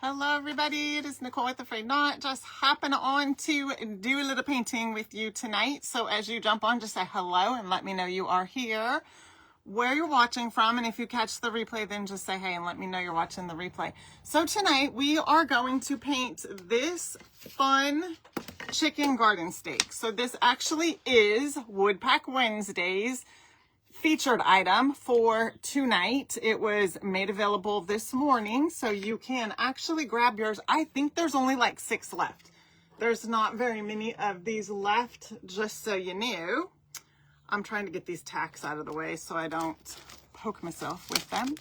Hello everybody, it is Nicole with A-Frayed-Knot. Just hopping on to do a little painting with you tonight. So as you jump on, just say hello and let me know you are here, where you're watching from, and if you catch the replay, then just say hey and let me know you're watching the replay. So tonight we are going to paint this fun chicken garden steak. So this actually is Wood Pack Wednesday's featured item for tonight. It was made available this morning, so you can actually grab yours. I think there's only like 6 left. There's not very many of these left, just so you knew. I'm trying to get these tacks out of the way so I don't poke myself with them.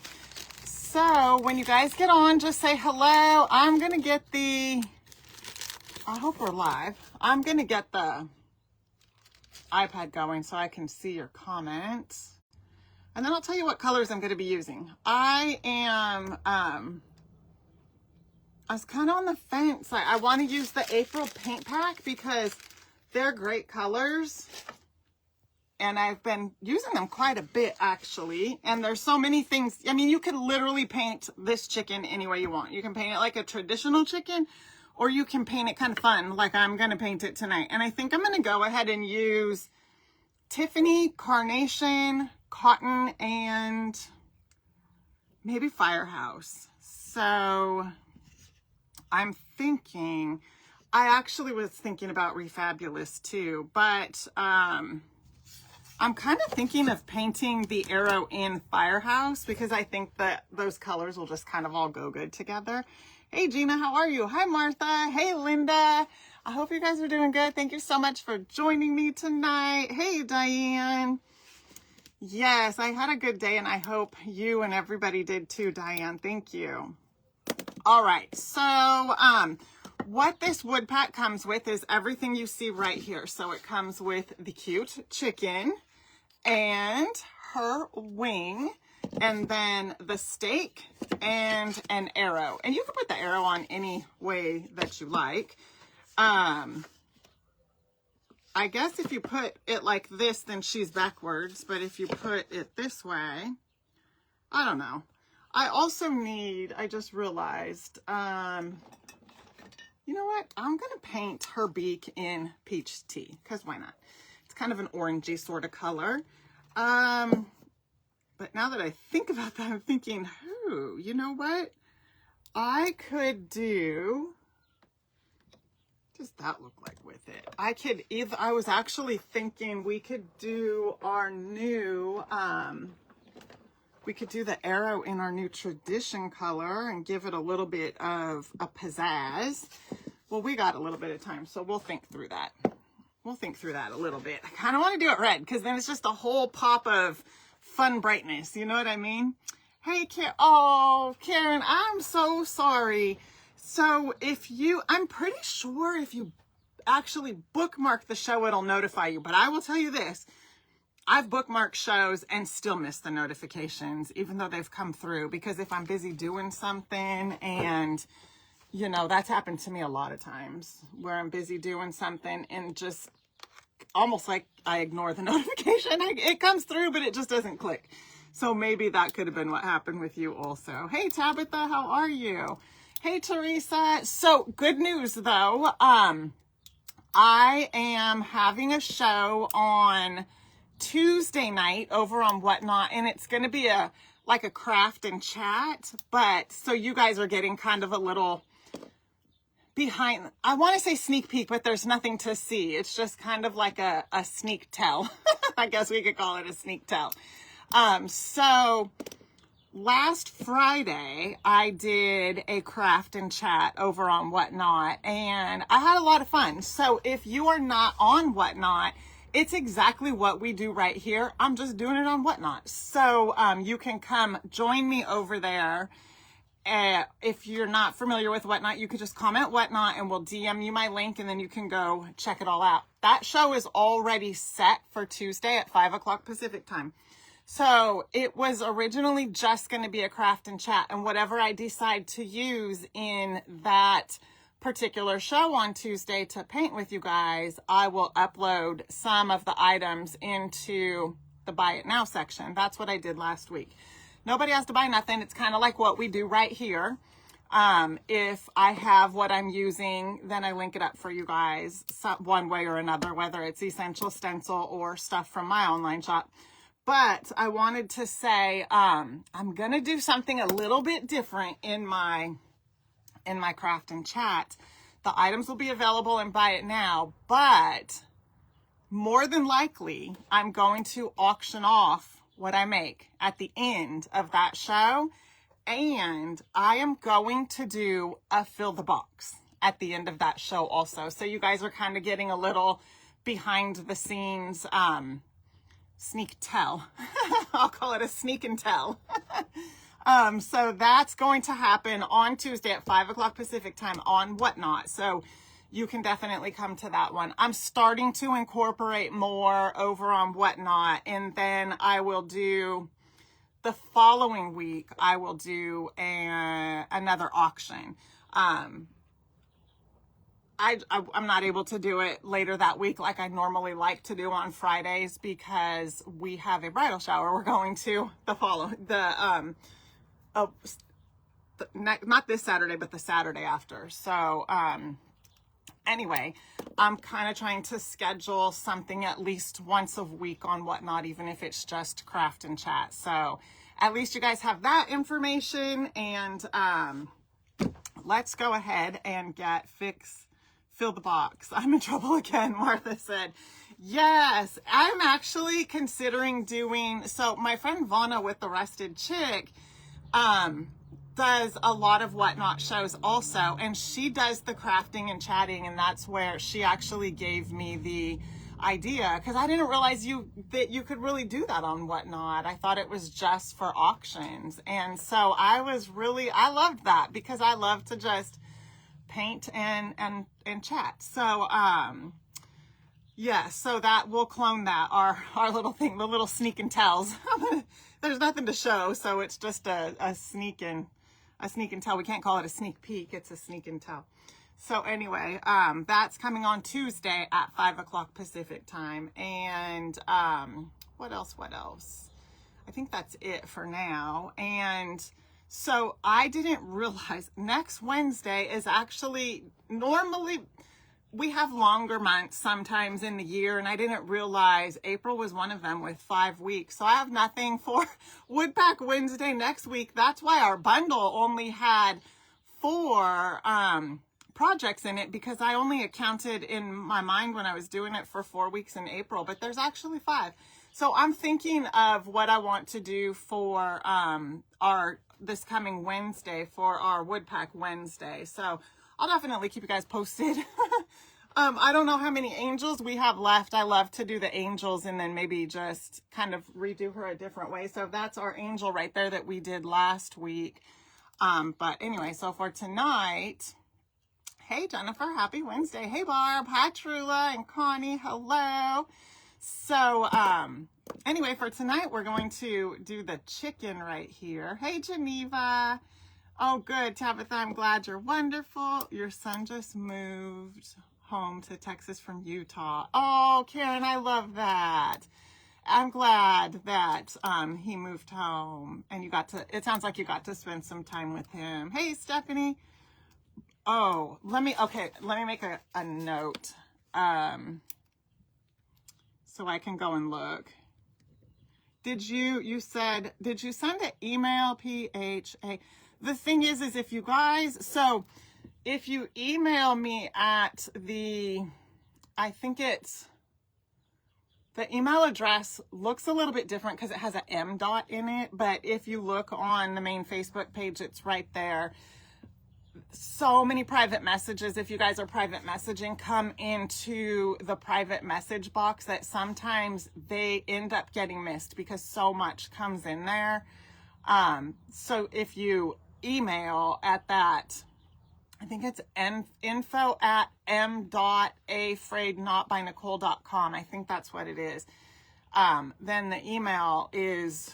So when you guys get on, just say hello. I'm gonna get I hope we're live. I'm gonna get the iPad going so I can see your comments. And then I'll tell you what colors I'm going to be using. I was kind of on the fence. I want to use the April paint pack because they're great colors. And I've been using them quite a bit actually. And there's so many things. I mean, you could literally paint this chicken any way you want. You can paint it like a traditional chicken, or you can paint it kind of fun like I'm going to paint it tonight. And I think I'm going to go ahead and use Tiffany, Carnation, Cotton, and maybe Firehouse. So I'm thinking, I actually was thinking about Refabulous too, but I'm kind of thinking of painting the arrow in Firehouse because I think that those colors will just kind of all go good together. Hey Gina, how are you? Hi Martha. Hey Linda. I hope you guys are doing good. Thank you so much for joining me tonight. Hey Diane. Yes, I had a good day and I hope you and everybody did too, Diane. Thank you. All right, so what this wood pack comes with is everything you see right here. So it comes with the cute chicken and her wing, and then the steak and an arrow. And you can put the arrow on any way that you like. I guess if you put it like this, then she's backwards. But if you put it this way, I don't know. I also need, I just realized, you know what? I'm going to paint her beak in peach tea, because why not? It's kind of an orangey sort of color. But now that I think about that, I'm thinking, you know what? I could do, what does that look like with it? I was actually thinking we could do our new, we could do the arrow in our new tradition color and give it a little bit of a pizzazz. Well, we got a little bit of time, so we'll think through that. We'll think through that a little bit. I kind of want to do it red because then it's just a whole pop of fun brightness. You know what I mean? Hey, Karen, I'm so sorry. So I'm pretty sure if you actually bookmark the show, it'll notify you. But I will tell you this, I've bookmarked shows and still miss the notifications, even though they've come through, because if I'm busy doing something, and you know, that's happened to me a lot of times where I'm busy doing something and just almost like I ignore the notification. It comes through, but it just doesn't click. So maybe that could have been what happened with you also. Hey, Tabitha, how are you? Hey, Teresa. So good news though. I am having a show on Tuesday night over on Whatnot, and it's going to be like a craft and chat, but so you guys are getting kind of a little behind, I want to say sneak peek, but there's nothing to see. It's just kind of like a sneak tell. I guess we could call it a sneak tell. So last Friday, I did a craft and chat over on Whatnot, and I had a lot of fun. So if you are not on Whatnot, it's exactly what we do right here. I'm just doing it on Whatnot. So you can come join me over there. If you're not familiar with Whatnot, you could just comment Whatnot and we'll DM you my link, and then you can go check it all out. That show is already set for Tuesday at 5 o'clock Pacific time. So it was originally just going to be a craft and chat, and whatever I decide to use in that particular show on Tuesday to paint with you guys, I will upload some of the items into the Buy It Now section. That's what I did last week. Nobody has to buy nothing. It's kind of like what we do right here. If I have what I'm using, then I link it up for you guys one way or another, whether it's Essential Stencil or stuff from my online shop. But I wanted to say, I'm going to do something a little bit different in my craft and chat. The items will be available and buy it now, but more than likely, I'm going to auction off what I make at the end of that show. And I am going to do a fill the box at the end of that show also. So you guys are kind of getting a little behind the scenes sneak tell. I'll call it a sneak and tell. So that's going to happen on Tuesday at 5 o'clock Pacific time on Whatnot. So you can definitely come to that one. I'm starting to incorporate more over on Whatnot, and then I will do the following week, I will do another auction. I'm not able to do it later that week like I normally like to do on Fridays because we have a bridal shower we're going to not this Saturday, but the Saturday after. So, anyway, I'm kind of trying to schedule something at least once a week on Whatnot, even if it's just craft and chat. So at least you guys have that information, and let's go ahead and fill the box. I'm in trouble again, Martha said. Yes, I'm actually considering doing, so my friend Vonna with the Rusted Chick, does a lot of Whatnot shows also, and she does the crafting and chatting, and that's where she actually gave me the idea, because I didn't realize that you could really do that on Whatnot. I thought it was just for auctions, and so I loved that because I love to just paint and chat. So yeah, so that we'll clone that, our little thing, the little sneak and tells. There's nothing to show, so it's just a sneak and tell. We can't call it a sneak peek, it's a sneak and tell. So anyway, that's coming on Tuesday at 5 o'clock Pacific time. And what else? I think that's it for now. And so I didn't realize next Wednesday is actually, normally we have longer months sometimes in the year, and I didn't realize April was one of them with 5 weeks. So I have nothing for Woodpack Wednesday next week. That's why our bundle only had 4 projects in it, because I only accounted in my mind when I was doing it for 4 weeks in April, but there's actually 5. So I'm thinking of what I want to do for this coming Wednesday for our Woodpack Wednesday. So I'll definitely keep you guys posted. I don't know how many angels we have left. I love to do the angels and then maybe just kind of redo her a different way. So that's our angel right there that we did last week. But anyway, so for tonight, hey Jennifer, happy Wednesday. Hey Barb, hi Trula and Connie, hello. So anyway, for tonight, we're going to do the chicken right here. Hey Geneva. Oh, good, Tabitha, I'm glad you're wonderful. Your son just moved home to Texas from Utah. Oh, Karen, I love that. I'm glad that he moved home and it sounds like you got to spend some time with him. Hey, Stephanie. Oh, let me make a note so I can go and look. Did you send an email, PHA? The thing is if you guys, so if you email me at I think it's, the email address looks a little bit different because it has an M dot in it, but if you look on the main Facebook page, it's right there. So many private messages, if you guys are private messaging, come into the private message box that sometimes they end up getting missed because so much comes in there. So if you email at that, I think it's info@m.A-Frayed-Knot.com. I think that's what it is. Then the email is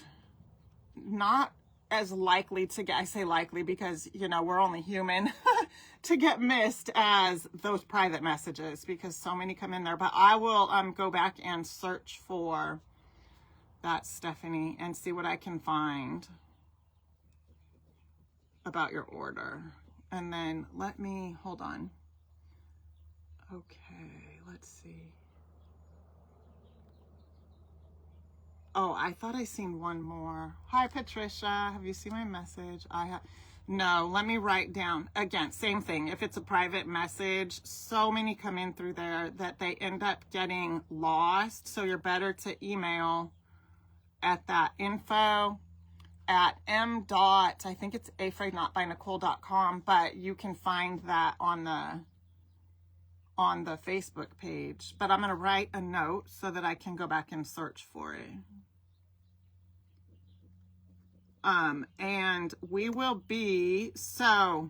not as likely to get, I say likely because, we're only human, to get missed as those private messages because so many come in there. But I will go back and search for that, Stephanie, and see what I can find about your order. And then let me, hold on. Okay, let's see. Oh, I thought I seen one more. Hi, Patricia. Have you seen my message? No, let me write down. Again, same thing. If it's a private message, so many come in through there that they end up getting lost. So you're better to email at that info at m dot, I think it's A-Frayed-Knot by Nicole.com, but you can find that on the Facebook page. But I'm going to write a note so that I can go back and search for it. And we will be, so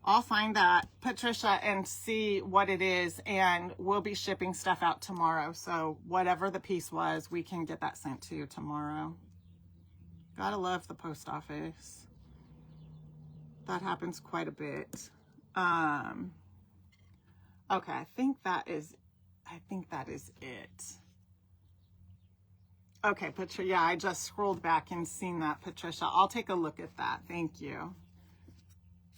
I'll find that, Patricia, and see what it is, and we'll be shipping stuff out tomorrow. So whatever the piece was, we can get that sent to you tomorrow. Gotta love the post office. That happens quite a bit. Okay, I think that is it. Okay, Patricia, yeah, I just scrolled back and seen that, Patricia. I'll take a look at that. Thank you.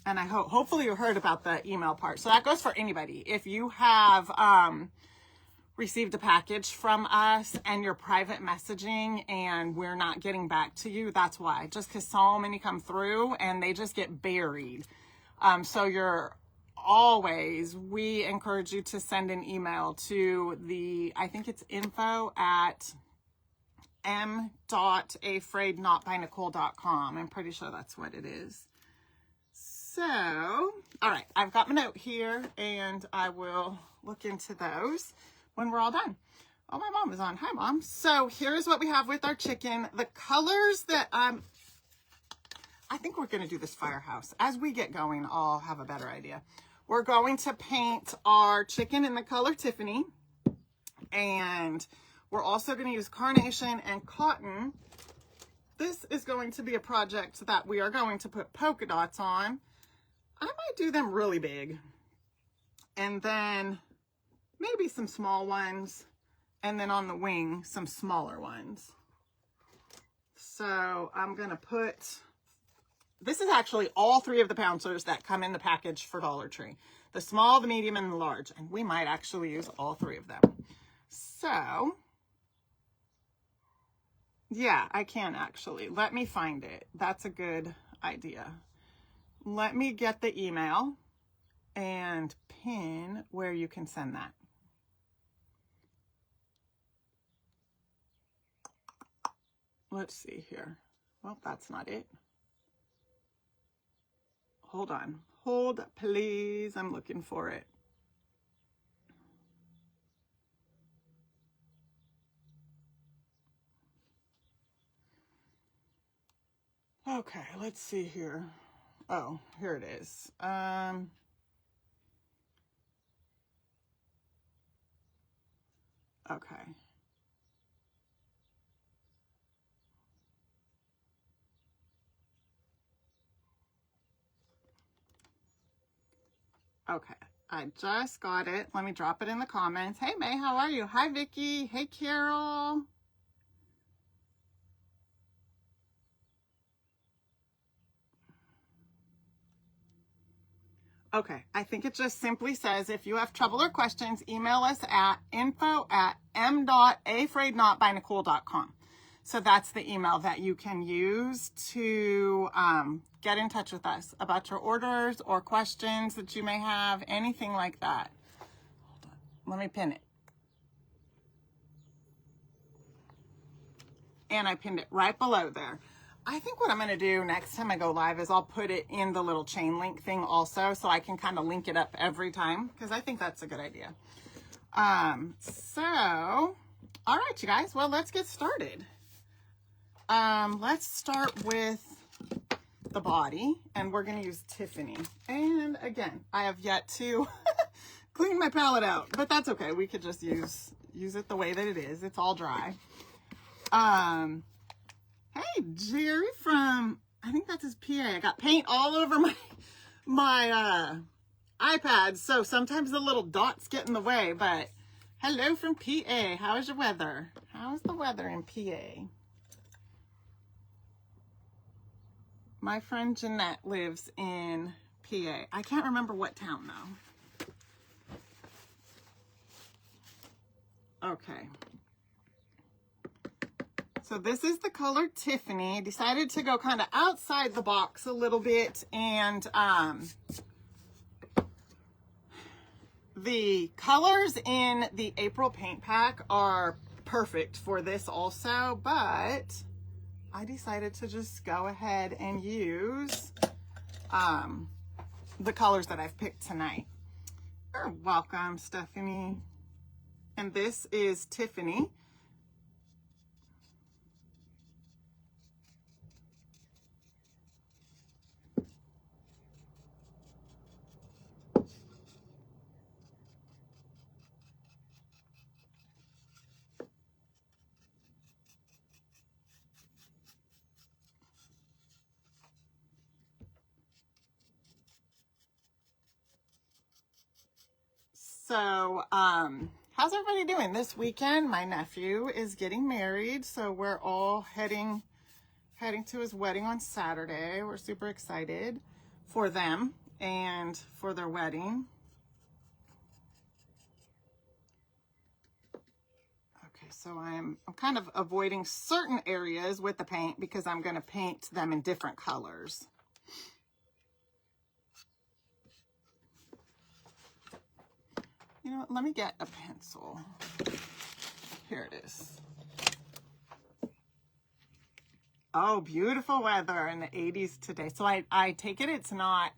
And I hopefully you heard about the email part. So that goes for anybody. If you have received a package from us and you're private messaging and we're not getting back to you, that's why. Just because so many come through and they just get buried. So we encourage you to send an email to I think it's info at m.A-Frayed-Knot by Nicole.com. I'm pretty sure that's what it is. So, all right, I've got my note here and I will look into those when we're all done. Oh, my mom is on. Hi, Mom. So here's what we have with our chicken. The colors that I think we're going to do this firehouse. As we get going, I'll have a better idea. We're going to paint our chicken in the color Tiffany, and we're also going to use carnation and cotton. This is going to be a project that we are going to put polka dots on. I might do them really big, and then maybe some small ones, and then on the wing, some smaller ones. So I'm going to put, this is actually all 3 of the pouncers that come in the package for Dollar Tree. The small, the medium, and the large. And we might actually use all 3 of them. So, yeah, I can actually. Let me find it. That's a good idea. Let me get the email and pin where you can send that. Let's see here. Well, that's not it. Hold on. Hold, please. I'm looking for it. Okay, let's see here. Oh, here it is. Okay. Okay, I just got it. Let me drop it in the comments. Hey, May, how are you? Hi, Vicky. Hey, Carol. Okay, I think it just simply says, if you have trouble or questions, email us at info@m.A-Frayed-Knot by Nicole.com. So that's the email that you can use to get in touch with us about your orders or questions that you may have, anything like that. Hold on, let me pin it. And I pinned it right below there. I think what I'm going to do next time I go live is I'll put it in the little chain link thing also, so I can kind of link it up every time, because I think that's a good idea. So, all right, you guys, well, let's get started. Let's start with the body, and we're going to use Tiffany. And again, I have yet to clean my palette out, but that's okay. We could just use it the way that it is. It's all dry. Hey, Jerry from, I think that's his PA. I got paint all over my iPad, so sometimes the little dots get in the way, but hello from PA. How is your weather? How's the weather in PA? My friend Jeanette lives in PA. I can't remember what town though. Okay. So this is the color Tiffany. I decided to go kind of outside the box a little bit, and the colors in the April paint pack are perfect for this also, but I decided to just go ahead and use the colors that I've picked tonight. You're welcome, Stephanie. And this is Tiffany. So, how's everybody doing this weekend? My nephew is getting married, so we're all heading to his wedding on Saturday. We're super excited for them and for their wedding. Okay, so I'm kind of avoiding certain areas with the paint because I'm going to paint them in different colors. You know what, let me get a pencil. Here it is. Oh, beautiful weather in the 80s today. So I take it it's not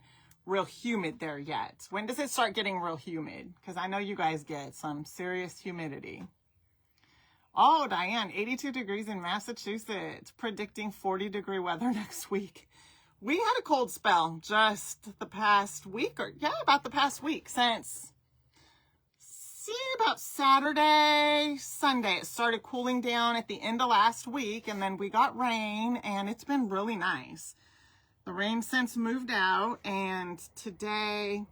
real humid there yet. When does it start getting real humid? Because I know you guys get some serious humidity. Oh, Diane, 82 degrees in Massachusetts, predicting 40-degree weather next week. We had a cold spell just the past week, about the past week since... about Saturday, Sunday, it started cooling down at the end of last week, and then we got rain, and it's been really nice. The rain since moved out, and today,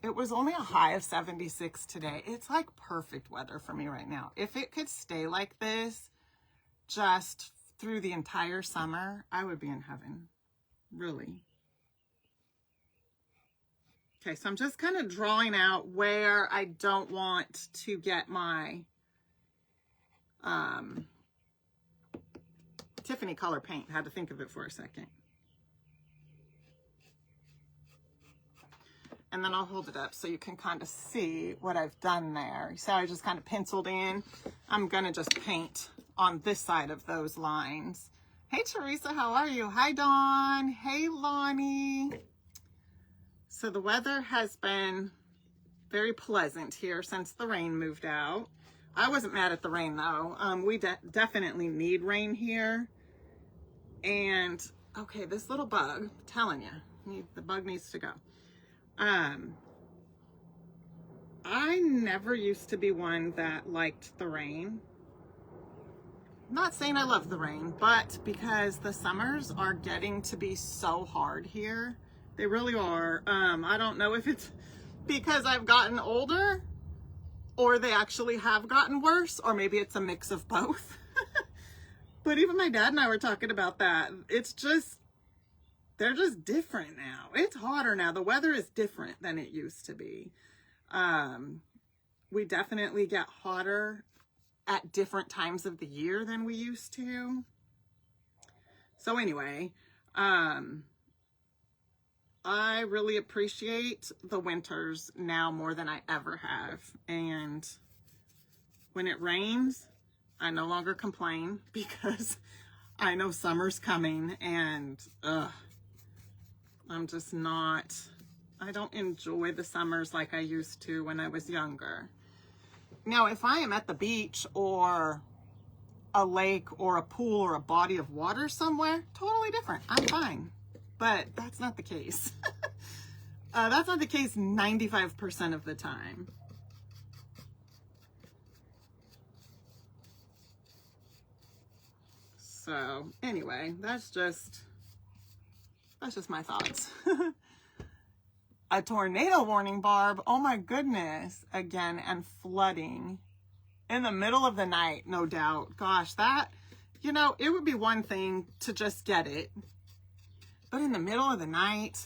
it was only a high of 76 today. It's like perfect weather for me right now. If it could stay like this just through the entire summer, I would be in heaven, really. Okay, so I'm just kind of drawing out where I don't want to get my Tiffany color paint. Had to think of it for a second. And then I'll hold it up so you can kind of see what I've done there. You see how I just kind of penciled in? I'm going to just paint on this side of those lines. Hey, Teresa, how are you? Hi, Dawn. Hey, Lonnie. So the weather has been very pleasant here since the rain moved out. I wasn't mad at the rain though. We definitely need rain here. And okay, this little bug, I'm telling you, the bug needs to go. I never used to be one that liked the rain. I'm not saying I love the rain, but because the summers are getting to be so hard here. They really are. I don't know if it's because I've gotten older or they actually have gotten worse, or maybe it's a mix of both. But even my dad and I were talking about that. It's just, they're just different now. It's hotter now. The weather is different than it used to be. We definitely get hotter at different times of the year than we used to. So anyway, I really appreciate the winters now more than I ever have. And when it rains, I no longer complain because I know summer's coming, and I'm just not, I don't enjoy the summers like I used to when I was younger. Now, if I am at the beach or a lake or a pool or a body of water somewhere, totally different. I'm fine. But that's not the case. That's not the case 95% of the time. So anyway, that's just my thoughts. A tornado warning, Barb. Oh my goodness. Again, and flooding in the middle of the night, no doubt. Gosh, that, you know, it would be one thing to just get it. But in the middle of the night,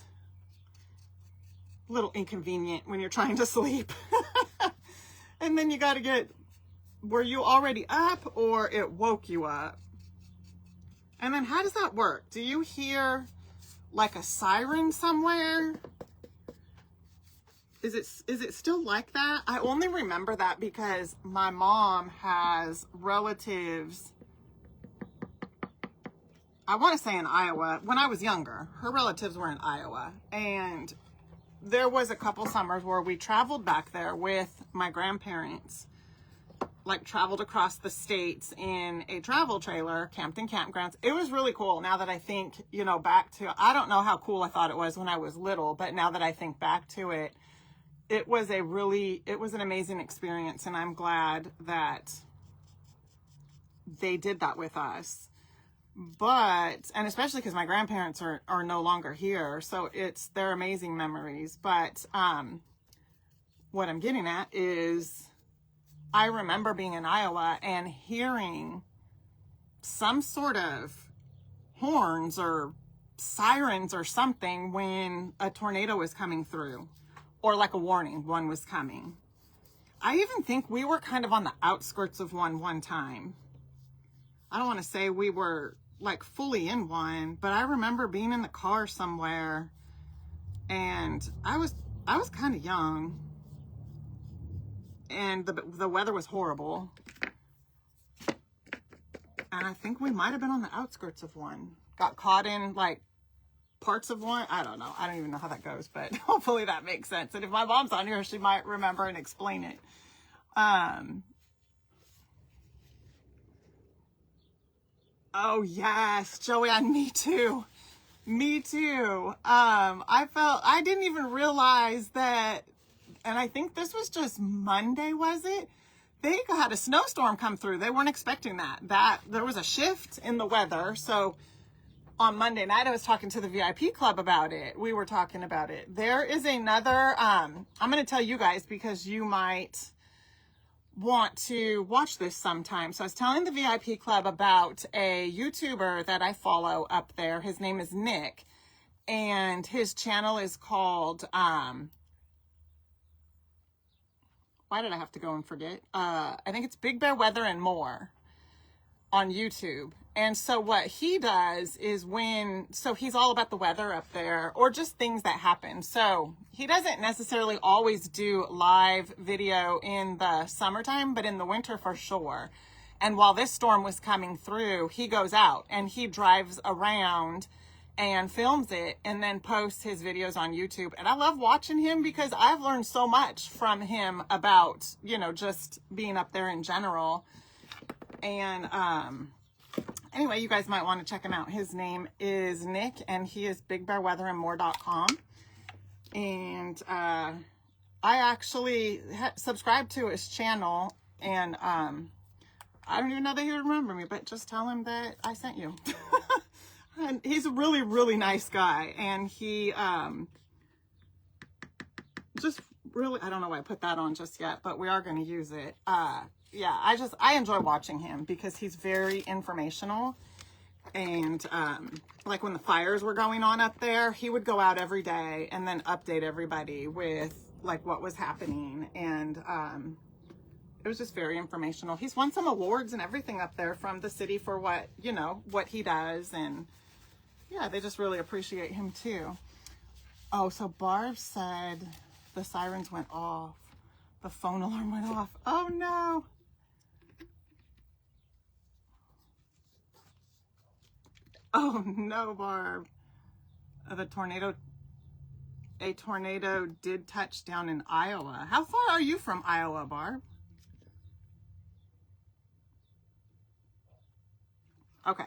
a little inconvenient when you're trying to sleep. And then you got to get, were you already up or it woke you up? And then how does that work? Do you hear like a siren somewhere? Is it still like that? I only remember that because my mom has relatives, I want to say in Iowa. When I was younger, her relatives were in Iowa. And there was a couple summers where we traveled back there with my grandparents, like traveled across the states in a travel trailer, camped in campgrounds. It was really cool. Now that I think, you know, back to, I don't know how cool I thought it was when I was little, but now that I think back to it, it was an amazing experience. And I'm glad that they did that with us. But, and especially because my grandparents are no longer here, so they're amazing memories. But what I'm getting at is I remember being in Iowa and hearing some sort of horns or sirens or something when a tornado was coming through, or like a warning one was coming. I even think we were kind of on the outskirts of one time. I don't want to say we were like fully in one, but I remember being in the car somewhere, and I was kind of young, and the weather was horrible, and I think we might have been on the outskirts of one. Got caught in like parts of one. I don't know. I don't even know how that goes, but hopefully that makes sense. And if my mom's on here, she might remember and explain it. Oh yes, Joanne, me too. Me too. I didn't even realize that, and I think this was just Monday, was it? They had a snowstorm come through. They weren't expecting that there was a shift in the weather. So on Monday night, I was talking to the VIP club about it. We were talking about it. There is another, I'm going to tell you guys because you might want to watch this sometime. So I was telling the VIP club about a YouTuber that I follow up there. His name is Nick, and his channel is called, why did I have to go and forget? I think it's Big Bear Weather and More on YouTube. And so what he does is so he's all about the weather up there, or just things that happen. So he doesn't necessarily always do live video in the summertime, but in the winter for sure. And while this storm was coming through, he goes out and he drives around and films it and then posts his videos on YouTube. And I love watching him because I've learned so much from him about, you know, just being up there in general. And, anyway, you guys might want to check him out. His name is Nick, and he is bigbearweatherandmore.com. And I actually subscribed to his channel, and I don't even know that he would remember me, but just tell him that I sent you. And he's a really, really nice guy, and he just really, I don't know why I put that on just yet, but we are going to use it. Yeah, I enjoy watching him because he's very informational. And like when the fires were going on up there, he would go out every day and then update everybody with like what was happening. And it was just very informational. He's won some awards and everything up there from the city for what, you know, what he does. And yeah, they just really appreciate him too. Oh, so Barb said the sirens went off. The phone alarm went off. Oh no. Oh no, Barb. A tornado did touch down in Iowa. How far are you from Iowa, Barb? Okay.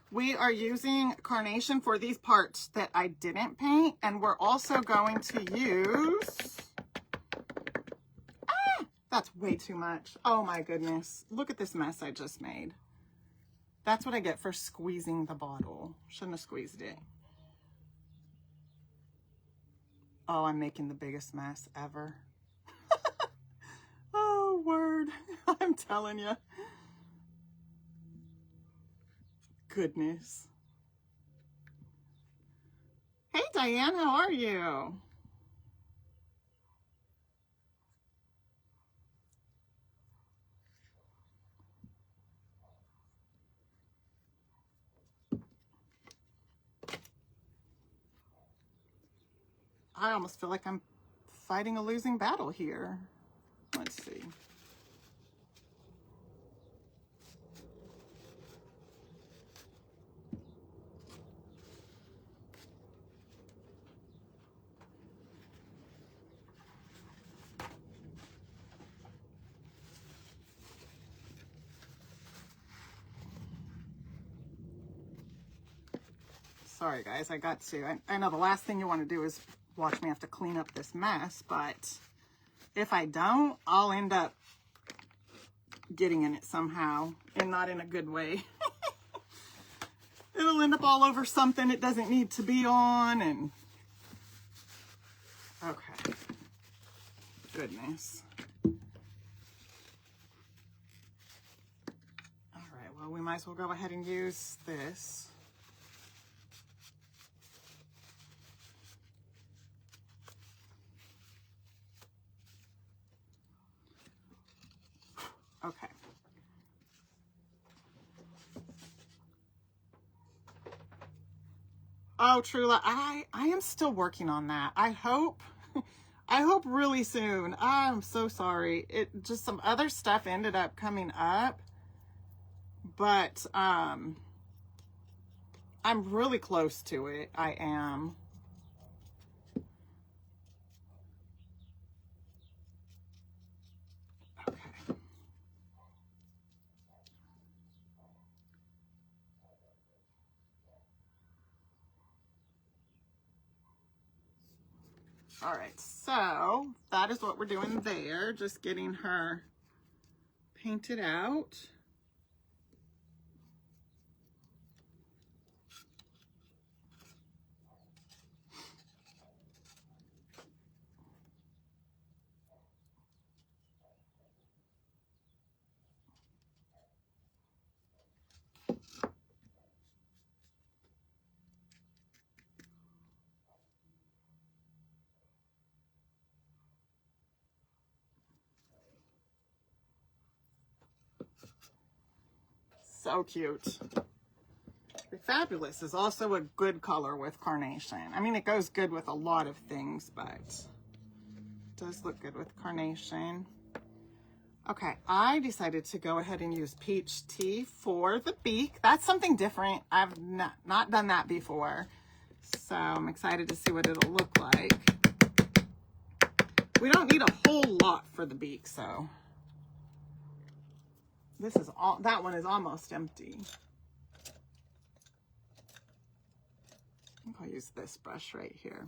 We are using carnation for these parts that I didn't paint, and we're also going to use... That's way too much. Oh my goodness. Look at this mess I just made. That's what I get for squeezing the bottle. Shouldn't have squeezed it. Oh, I'm making the biggest mess ever. Oh, word. I'm telling you. Goodness. Diane, how are you? I almost feel like I'm fighting a losing battle here. Let's see. Sorry guys, I know the last thing you want to do is watch me have to clean up this mess, but if I don't, I'll end up getting in it somehow, and not in a good way. It'll end up all over something it doesn't need to be on, and okay. Goodness. All right, well, we might as well go ahead and use this. Okay. Oh, Trula, I am still working on that. I hope really soon. I'm so sorry. It just, some other stuff ended up coming up, but I'm really close to it. I am. All right, so that is what we're doing there, just getting her painted out. So cute. Fabulous is also a good color with carnation. I mean, it goes good with a lot of things, but it does look good with carnation. Okay, I decided to go ahead and use peach tea for the beak. That's something different. I've not done that before, so I'm excited to see what it'll look like. We don't need a whole lot for the beak, so this is all, that one is almost empty. I think I'll use this brush right here.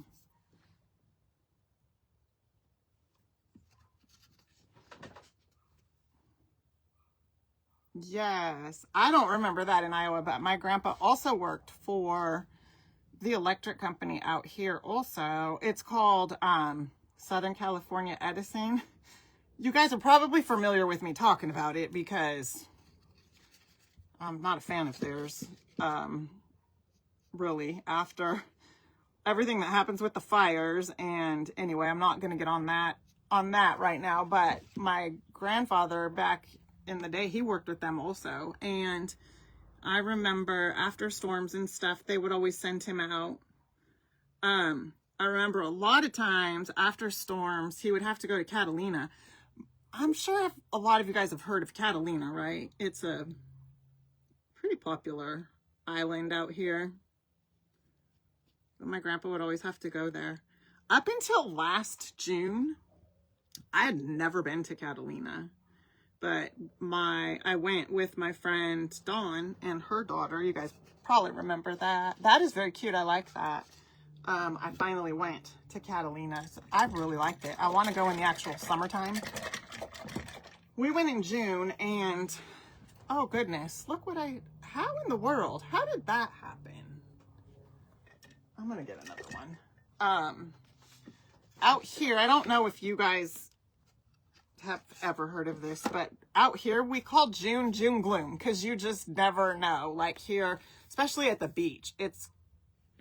Yes, I don't remember that in Iowa, but my grandpa also worked for the electric company out here also. It's called Southern California Edison. You guys are probably familiar with me talking about it because I'm not a fan of theirs. Really, after everything that happens with the fires, and anyway, I'm not going to get on that right now, but my grandfather back in the day, he worked with them also, and I remember after storms and stuff, they would always send him out. I remember a lot of times after storms, he would have to go to Catalina. I'm sure a lot of you guys have heard of Catalina, right? It's a pretty popular island out here. But my grandpa would always have to go there. Up until last June, I had never been to Catalina. But I went with my friend Dawn and her daughter. You guys probably remember that. That is very cute. I like that. I finally went to Catalina. So I really liked it. I want to go in the actual summertime. We went in June and, oh goodness, look what how in the world? How did that happen? I'm going to get another one. Out here, I don't know if you guys have ever heard of this, but out here we call June gloom because you just never know. Like here, especially at the beach, it's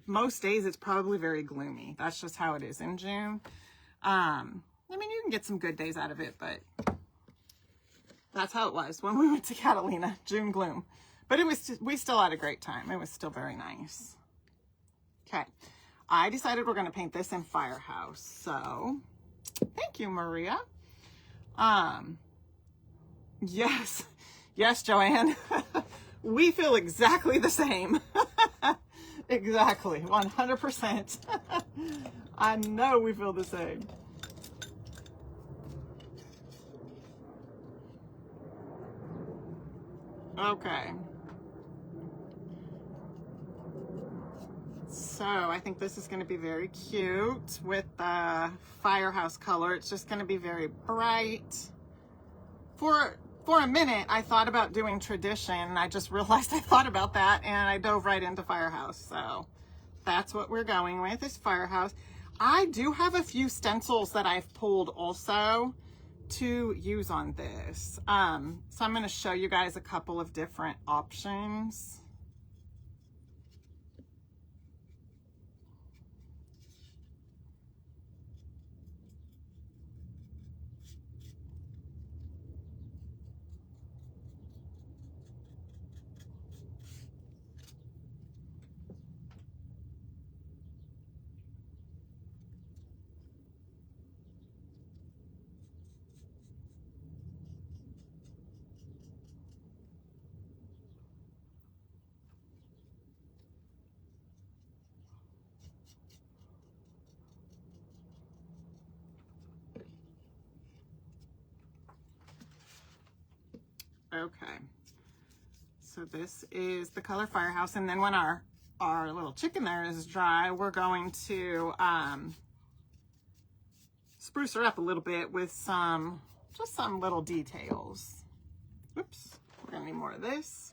most days it's probably very gloomy. That's just how it is in June. I mean, you can get some good days out of it, but that's how it was when we went to Catalina, June gloom. But it was, we still had a great time. It was still very nice. Okay, I decided we're going to paint this in Firehouse. So, thank you, Maria. Yes, Joanne. We feel exactly the same. Exactly, 100%. I know we feel the same. Okay. So I think this is going to be very cute with the Firehouse color. It's just going to be very bright. For a minute, I thought about doing tradition, and I just realized I thought about that, and I dove right into Firehouse. So that's what we're going with, is Firehouse. I do have a few stencils that I've pulled also to use on this. So I'm going to show you guys a couple of different options. Okay, so this is the color Firehouse, and then when our little chicken there is dry, we're going to spruce her up a little bit with just some little details. Oops, we're gonna need more of this.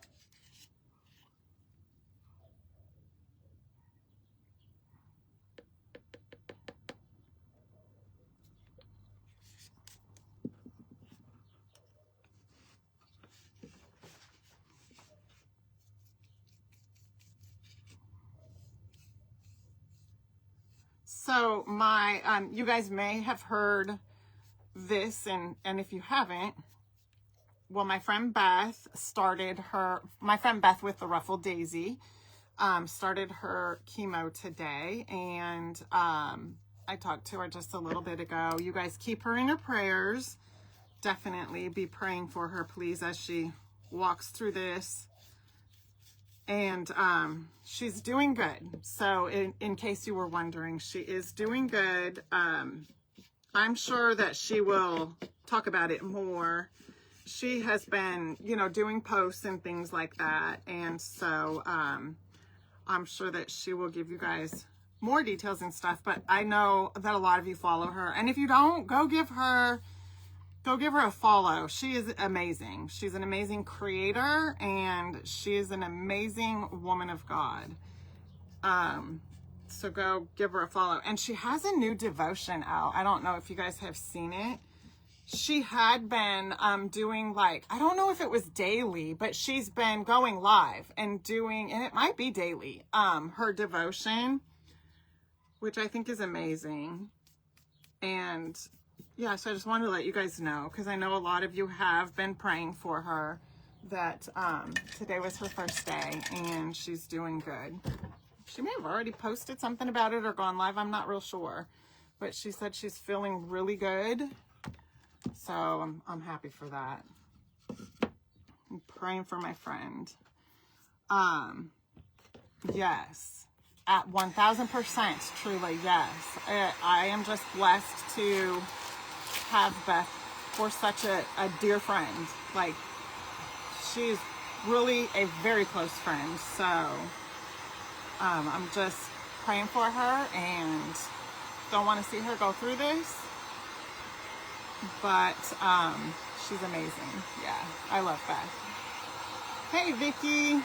So you guys may have heard this, and if you haven't, well, my friend Beth with the Ruffled Daisy, started her chemo today, and I talked to her just a little bit ago. You guys keep her in your prayers. Definitely be praying for her, please, as she walks through this. And she's doing good. So in case you were wondering, she is doing good. I'm sure that she will talk about it more. She has been, doing posts and things like that. And so I'm sure that she will give you guys more details and stuff. But I know that a lot of you follow her. And if you don't, go give her a follow. She is amazing. She's an amazing creator, and she is an amazing woman of God. So go give her a follow. And she has a new devotion out. I don't know if you guys have seen it. She had been doing, like, I don't know if it was daily, but she's been going live and doing, and it might be daily, her devotion, which I think is amazing. And yeah, so I just wanted to let you guys know, because I know a lot of you have been praying for her, that today was her first day and she's doing good. She may have already posted something about it or gone live. I'm not real sure, but she said she's feeling really good. So I'm happy for that. I'm praying for my friend. Yes, at 1000%, truly, yes. I am just blessed to have Beth for such a dear friend. Like, she's really a very close friend. So I'm just praying for her and don't want to see her go through this, but she's amazing. Yeah, I love Beth. Hey, Vicky.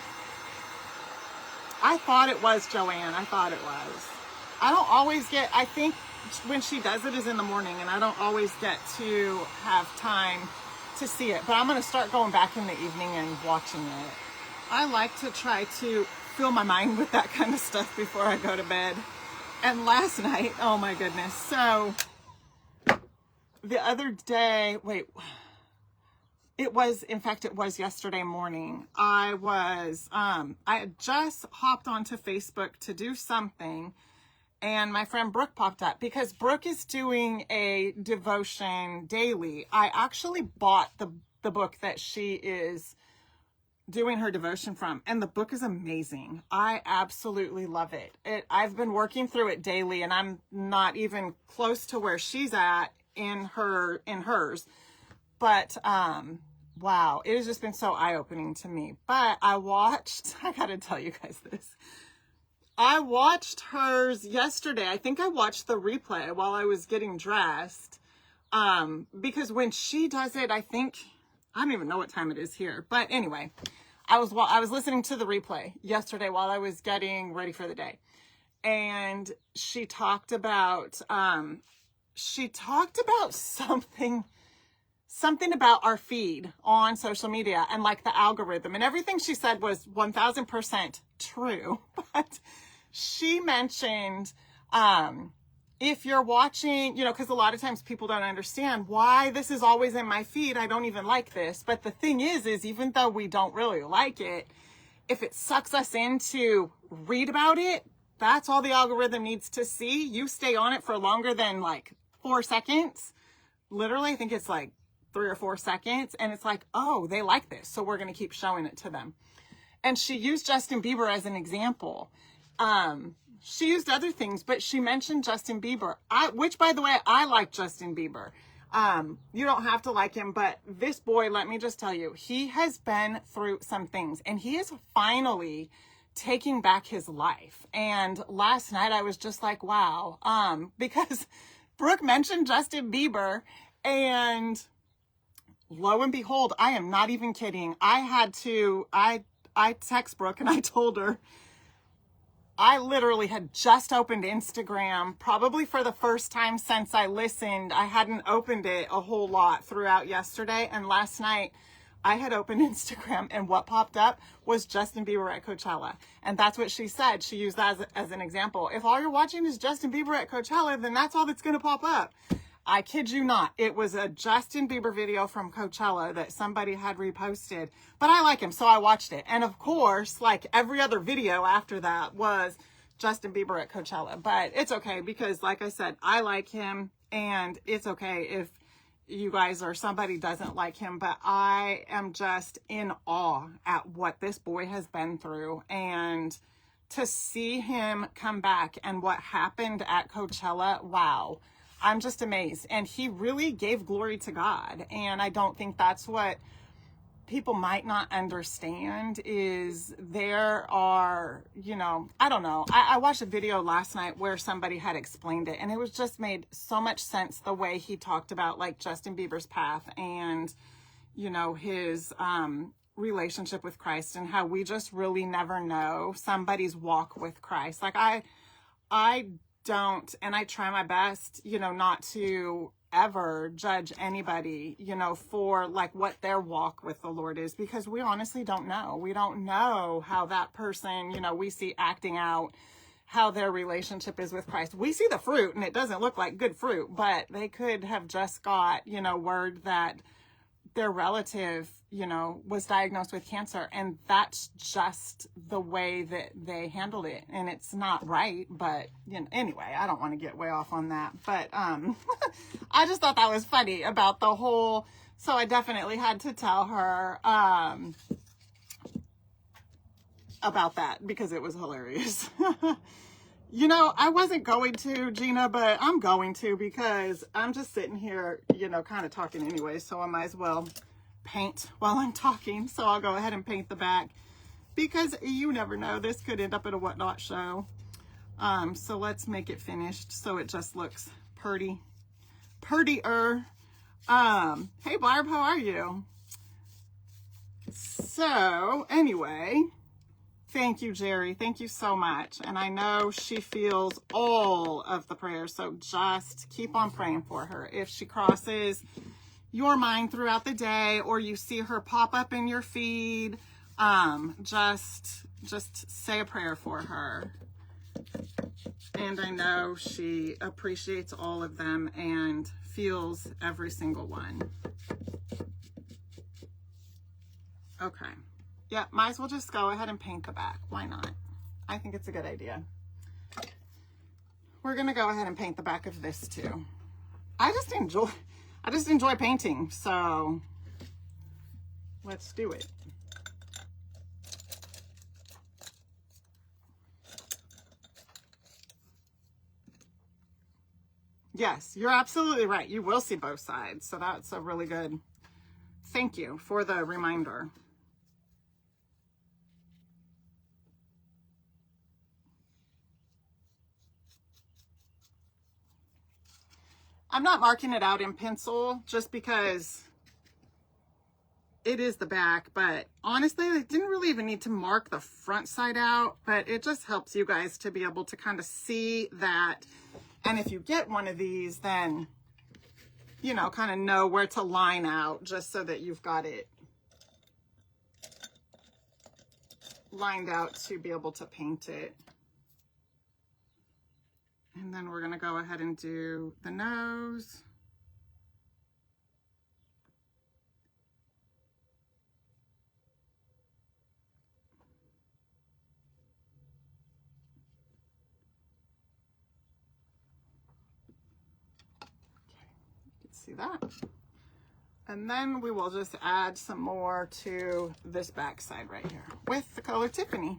I thought it was Joanne. I thought it was. I don't always get, I think when she does it is in the morning, and I don't always get to have time to see it, but I'm going to start going back in the evening and watching it. I like to try to fill my mind with that kind of stuff before I go to bed. And last night, oh my goodness. So the other day, it was yesterday morning. I had just hopped onto Facebook to do something, and my friend Brooke popped up because Brooke is doing a devotion daily. I actually bought the book that she is doing her devotion from, and the book is amazing. I absolutely love it. I've been working through it daily, and I'm not even close to where she's at in hers. But wow, it has just been so eye-opening to me. But I gotta tell you guys this. I watched hers yesterday. I think I watched the replay while I was getting dressed. Because when she does it, I don't even know what time it is here. But anyway, I was listening to the replay yesterday while I was getting ready for the day. And she talked about something about our feed on social media and like the algorithm, and everything she said was 1000% true. But she mentioned, if you're watching, because a lot of times people don't understand why this is always in my feed. I don't even like this. But the thing is even though we don't really like it, if it sucks us in to read about it, that's all the algorithm needs to see. You stay on it for longer than like 4 seconds. Literally, I think it's like 3 or 4 seconds. And it's like, oh, they like this, so we're going to keep showing it to them. And she used Justin Bieber as an example. She used other things, but she mentioned Justin Bieber, which, by the way, I like Justin Bieber. You don't have to like him, but this boy, let me just tell you, he has been through some things, and he is finally taking back his life. And last night I was just like, wow, because Brooke mentioned Justin Bieber, and lo and behold, I am not even kidding. I text Brooke and I told her, I literally had just opened Instagram, probably for the first time since I listened. I hadn't opened it a whole lot throughout yesterday. And last night I had opened Instagram, and what popped up was Justin Bieber at Coachella. And that's what she said. She used that as an example. If all you're watching is Justin Bieber at Coachella, then that's all that's going to pop up. I kid you not. It was a Justin Bieber video from Coachella that somebody had reposted, but I like him, so I watched it. And of course, like every other video after that was Justin Bieber at Coachella, but it's okay because, like I said, I like him, and it's okay if you guys or somebody doesn't like him, but I am just in awe at what this boy has been through, and to see him come back and what happened at Coachella, wow. I'm just amazed. And he really gave glory to God. And I don't think that's what people might not understand is there are, I don't know. I watched a video last night where somebody had explained it, and it was just made so much sense the way he talked about like Justin Bieber's path and, his relationship with Christ, and how we just really never know somebody's walk with Christ. Like I don't, and I try my best, not to ever judge anybody, for like what their walk with the Lord is, because we honestly don't know. We don't know how that person, we see acting out how their relationship is with Christ. We see the fruit, and it doesn't look like good fruit, but they could have just got, word that their relative, was diagnosed with cancer, and that's just the way that they handled it, and it's not right. But anyway, I don't want to get way off on that, but I just thought that was funny about the whole, so I definitely had to tell her about that because it was hilarious. I wasn't going to, Gina, but I'm going to because I'm just sitting here, kind of talking anyway, so I might as well paint while I'm talking. So I'll go ahead and paint the back because you never know, this could end up at a whatnot show. So let's make it finished so it just looks prettier. Hey Barb, how are you? So anyway, thank you, Jerry. Thank you so much. And I know she feels all of the prayers, so just keep on praying for her. If she crosses your mind throughout the day, or you see her pop up in your feed, just just say a prayer for her. And I know she appreciates all of them and feels every single one. Okay. Yeah, might as well just go ahead and paint the back. Why not? I think it's a good idea. We're gonna go ahead and paint the back of this too. I just enjoy painting, so let's do it. Yes, you're absolutely right. You will see both sides. So that's a really good, thank you for the reminder. I'm not marking it out in pencil just because it is the back, but honestly, I didn't really even need to mark the front side out, but it just helps you guys to be able to kind of see that. And if you get one of these, then, you know, kind of know where to line out just so that you've got it lined out to be able to paint it. And then we're going to go ahead and do the nose. See that? And then we will just add some more to this back side right here with the color Tiffany.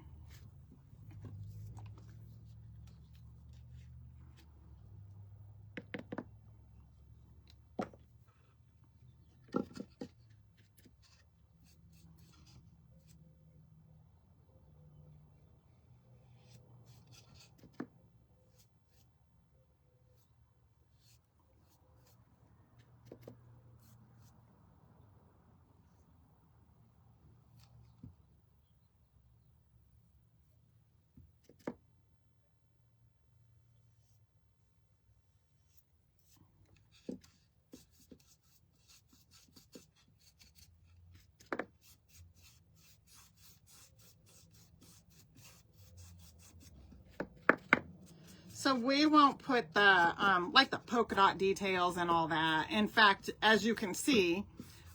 So we won't put the, like the polka dot details and all that. In fact, as you can see,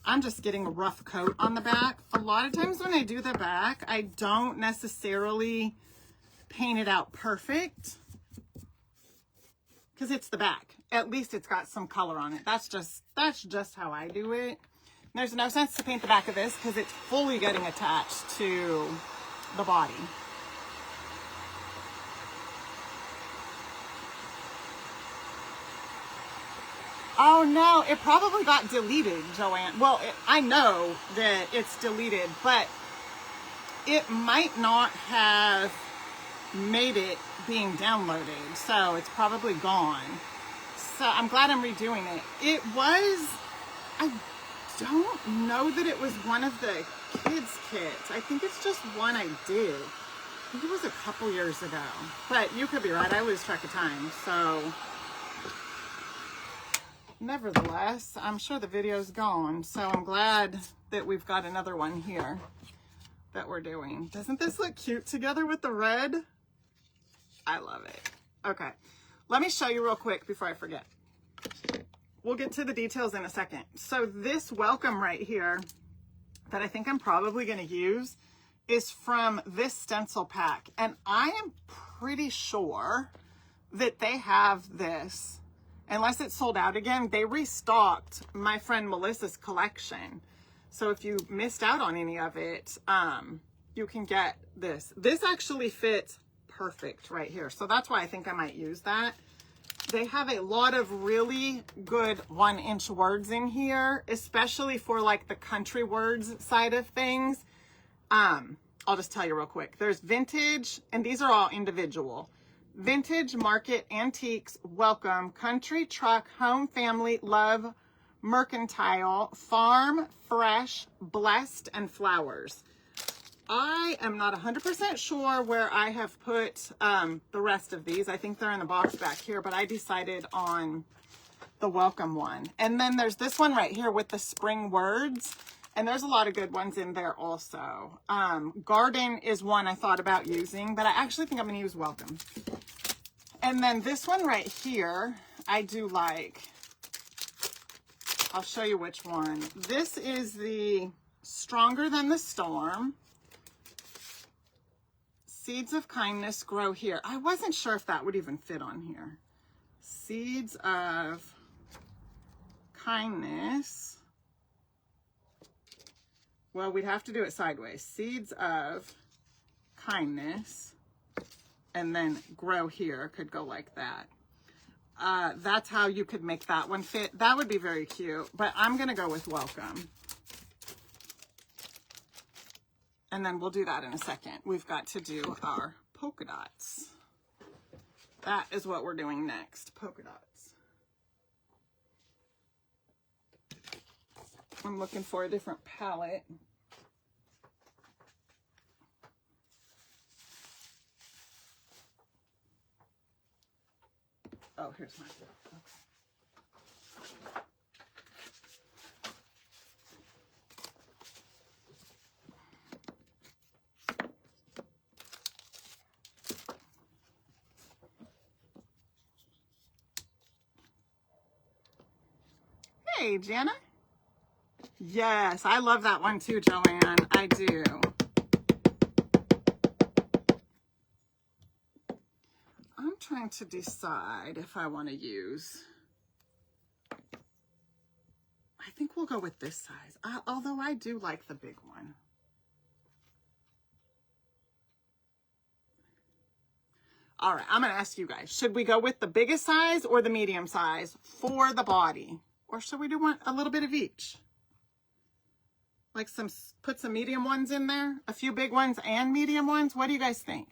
I'm just getting a rough coat on the back. A lot of times when I do the back, I don't necessarily paint it out perfect because it's the back. At least it's got some color on it. That's just how I do it. There's no sense to paint the back of this because it's fully getting attached to the body. Oh no, it probably got deleted, Joanne. Well, I know that it's deleted, but it might not have made it being downloaded, so it's probably gone. So I'm glad I'm redoing it. It was, I don't know that it was one of the kids' kits. I think it's just one I did. I think it was a couple years ago, but you could be right. I lose track of time, so nevertheless, I'm sure the video's gone, so I'm glad that we've got another one here that we're doing. Doesn't this look cute together with the red? I love it. Okay, let me show you real quick before I forget. We'll get to the details in a second. So this welcome right here that I think I'm probably going to use is from this stencil pack, and I am pretty sure that they have this. Unless it's sold out again, they restocked my friend Melissa's collection. So if you missed out on any of it, you can get this. This actually fits perfect right here. So that's why I think I might use that. They have a lot of really good 1-inch words in here, especially for like the country words side of things. I'll just tell you real quick. There's vintage, and these are all individual. Vintage, market, antiques, welcome, country, truck, home, family, love, mercantile, farm, fresh, blessed, and flowers. I am not 100% sure where I have put the rest of these. I think they're in the box back here, but I decided on the welcome one. And then there's this one right here with the spring words. And there's a lot of good ones in there also. Garden is one I thought about using, but I actually think I'm going to use Welcome. And then this one right here, I do like. I'll show you which one. This is the Stronger Than the Storm. Seeds of Kindness Grow Here. I wasn't sure if that would even fit on here. Seeds of Kindness. Well, we'd have to do it sideways. Seeds of Kindness, and then Grow Here could go like that. That's how you could make that one fit. That would be very cute, but I'm going to go with Welcome. And then we'll do that in a second. We've got to do our polka dots. That is what we're doing next, polka dots. I'm looking for a different palette. Oh, here's my book. Okay. Hey, Jana. Yes, I love that one too, Joanne. I do. I'm trying to decide if I want to use. I think we'll go with this size, although I do like the big one. All right, I'm going to ask you guys, should we go with the biggest size or the medium size for the body? Or should we do a little bit of each? Like put some medium ones in there, a few big ones and medium ones. What do you guys think?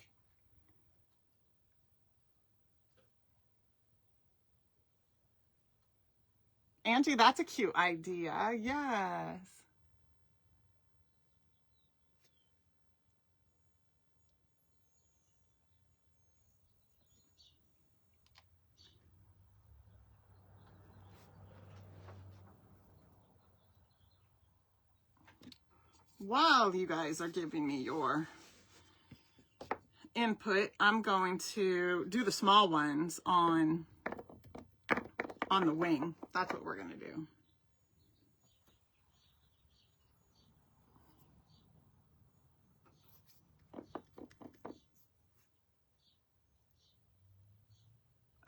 Angie, that's a cute idea. Yes. While you guys are giving me your input, I'm going to do the small ones on the wing. That's what we're going to do.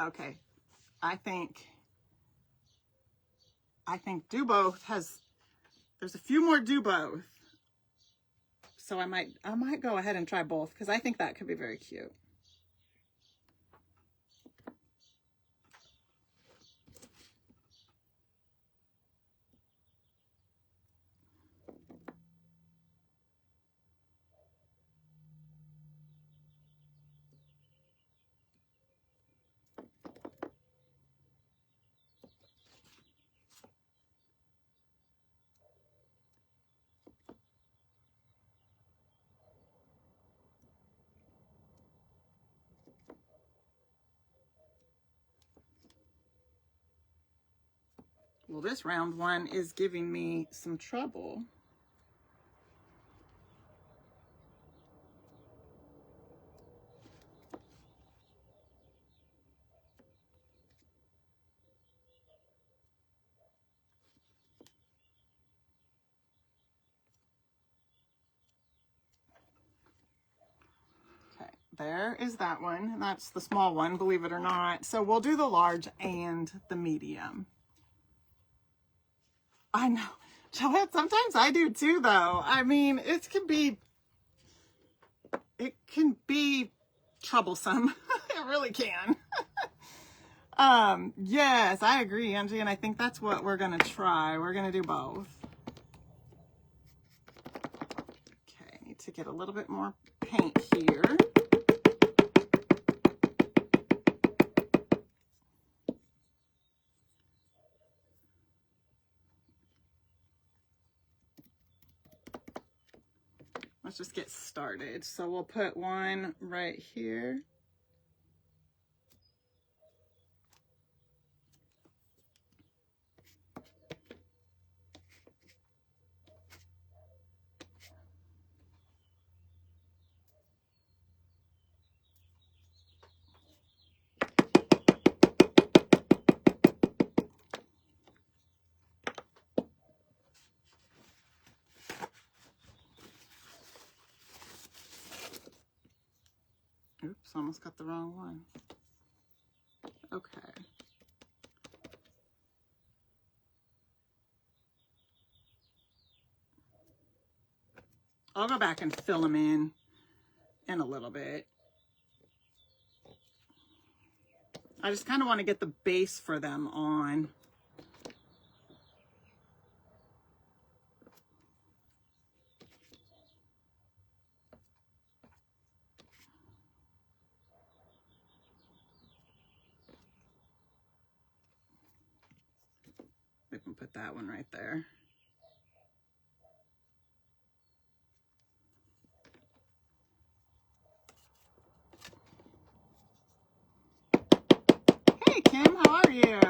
Okay. I think do both there's a few more do both. So I might go ahead and try both because I think that could be very cute. Well, this round one is giving me some trouble. Okay, there is that one. And that's the small one, believe it or not. So we'll do the large and the medium. I know. Joette, sometimes I do too, though. I mean, it can be troublesome. It really can. Yes, I agree, Angie, and I think that's what we're going to try. We're going to do both. Okay, I need to get a little bit more paint here. Let's just get started. So we'll put one right here. Oops, almost got the wrong one. Okay. I'll go back and fill them in a little bit. I just kind of want to get the base for them on. We can put that one right there. Hey Kim, how are you?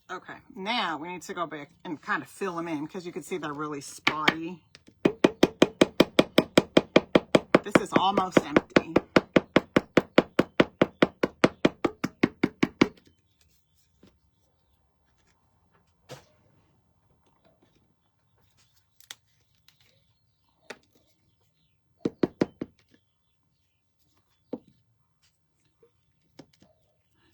Okay, now we need to go back and kind of fill them in because you can see they're really spotty. This is almost empty.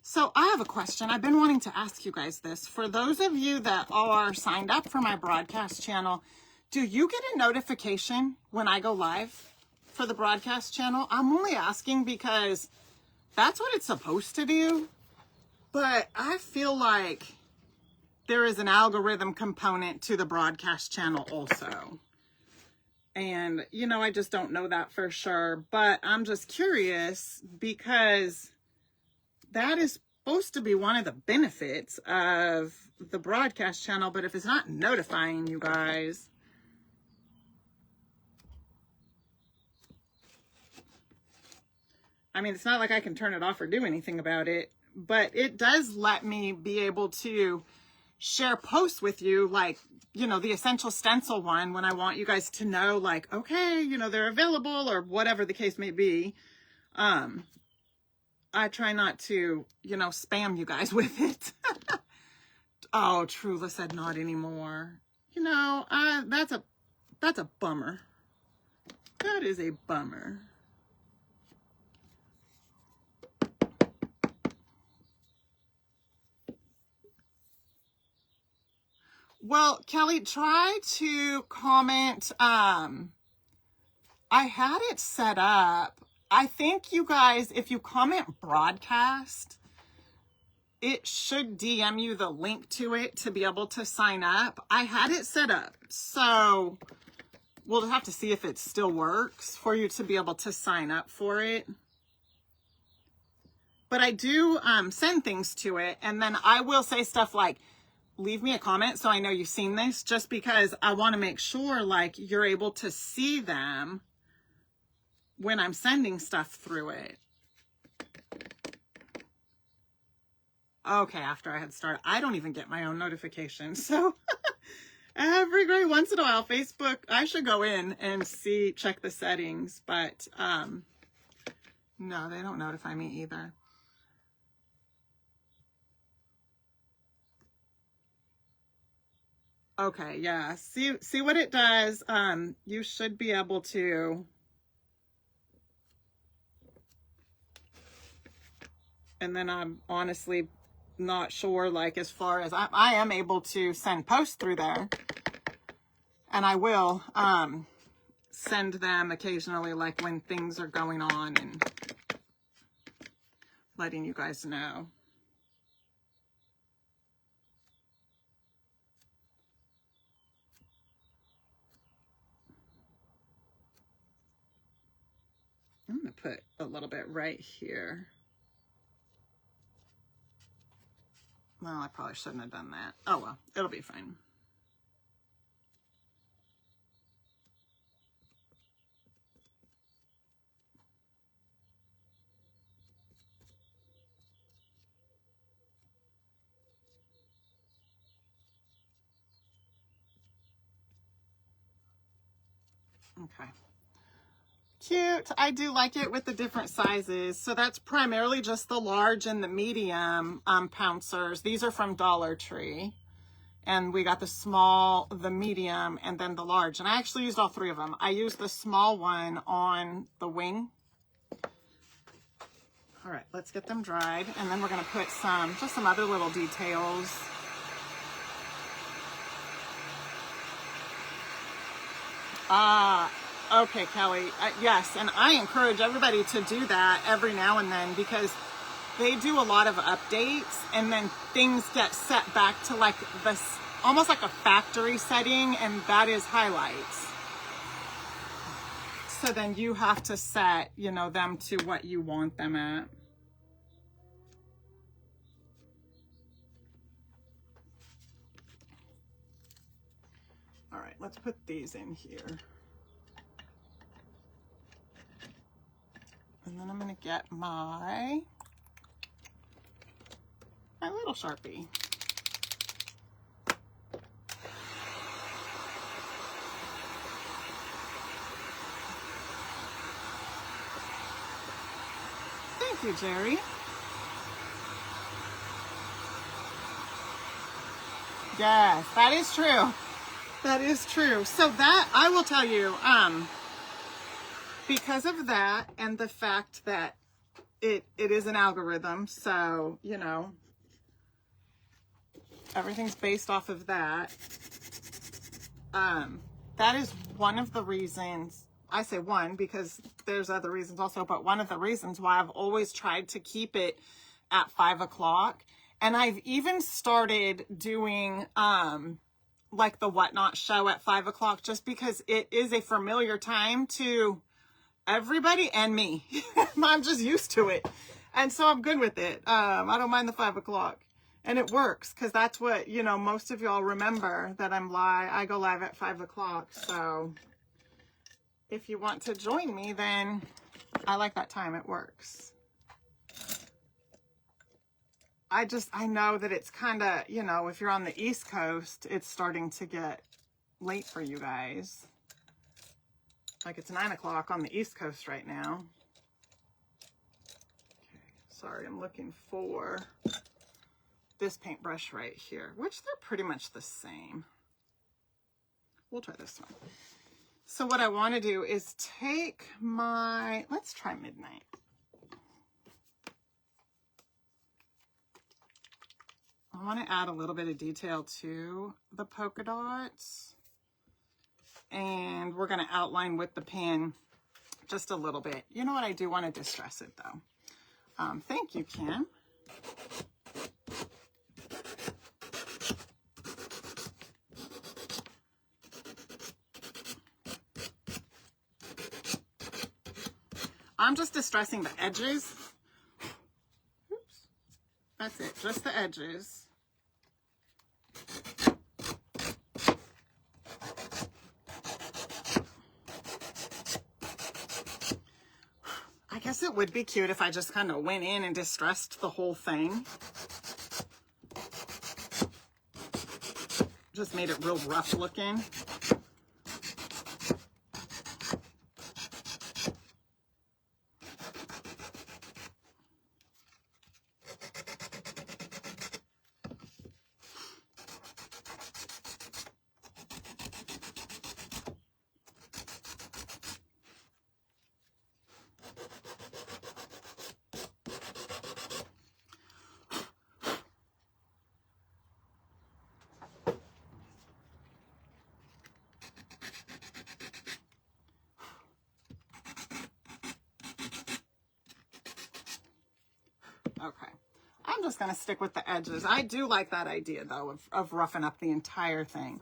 So I have a question. I've been wanting to ask you guys this. For those of you that are signed up for my broadcast channel, do you get a notification when I go live for the broadcast channel? I'm only asking because that's what it's supposed to do. But I feel like there is an algorithm component to the broadcast channel also. And, you know, I just don't know that for sure. But I'm just curious because that is supposed to be one of the benefits of the broadcast channel, but if it's not notifying you guys, I mean, it's not like I can turn it off or do anything about it, but it does let me be able to share posts with you, like, you know, the essential stencil one, when I want you guys to know, like, okay, you know, they're available or whatever the case may be. I try not to, you know, spam you guys with it. Oh, Trula said not anymore. You know, that's a bummer. That is a bummer. Well, Kelly, try to comment. I had it set up. I think you guys, if you comment broadcast, it should DM you the link to it to be able to sign up. I had it set up, so we'll have to see if it still works for you to be able to sign up for it. But I do send things to it, and then I will say stuff like, leave me a comment so I know you've seen this, just because I want to make sure, like, you're able to see them when I'm sending stuff through it. Okay, after I had started, I don't even get my own notifications. So every great once in a while, Facebook, I should go in and check the settings, but no, they don't notify me either. Okay, yeah, see what it does. You should be able to. And then I'm honestly not sure, like, as far as I am able to send posts through there, and I will send them occasionally, like when things are going on, and letting you guys know. I'm gonna put a little bit right here. Well, I probably shouldn't have done that. Oh well, it'll be fine. Okay. Cute. I do like it with the different sizes. So that's primarily just the large and the medium pouncers. These are from Dollar Tree. And we got the small, the medium, and then the large. And I actually used all three of them. I used the small one on the wing. All right, let's get them dried. And then we're gonna put just some other little details. Okay, Kelly. Yes, and I encourage everybody to do that every now and then because they do a lot of updates and then things get set back to like this, almost like a factory setting, and that is highlights. So then you have to set, you know, them to what you want them at. All right, let's put these in here. And then I'm gonna get my little Sharpie. Thank you, Jerry. Yes, that is true. That is true. So that, I will tell you, because of that and the fact that it is an algorithm, so, you know, everything's based off of that. That is one of the reasons, I say one because there's other reasons also, but one of the reasons why I've always tried to keep it at 5 o'clock. And I've even started doing, like the Whatnot show at 5 o'clock, just because it is a familiar time to everybody and me. I'm just used to it. And so I'm good with it. I don't mind the 5 o'clock. And it works because that's what, you know, most of y'all remember that I go live at 5 o'clock. So if you want to join me, then I like that time. It works. I know that it's kind of, you know, if you're on the East Coast, it's starting to get late for you guys. Like it's 9 o'clock on the East Coast right now. Okay, sorry, I'm looking for this paintbrush right here, which they're pretty much the same. We'll try this one. So what I want to do is take my, let's try Midnight. I want to add a little bit of detail to the polka dots. And we're going to outline with the pen just a little bit. You know what? I do want to distress it though. Thank you, Kim. I'm just distressing the edges. Oops. That's it, just the edges. I guess it would be cute if I just kind of went in and distressed the whole thing. Just made it real rough looking. Okay, I'm just going to stick with the edges. I do like that idea, though, of roughing up the entire thing.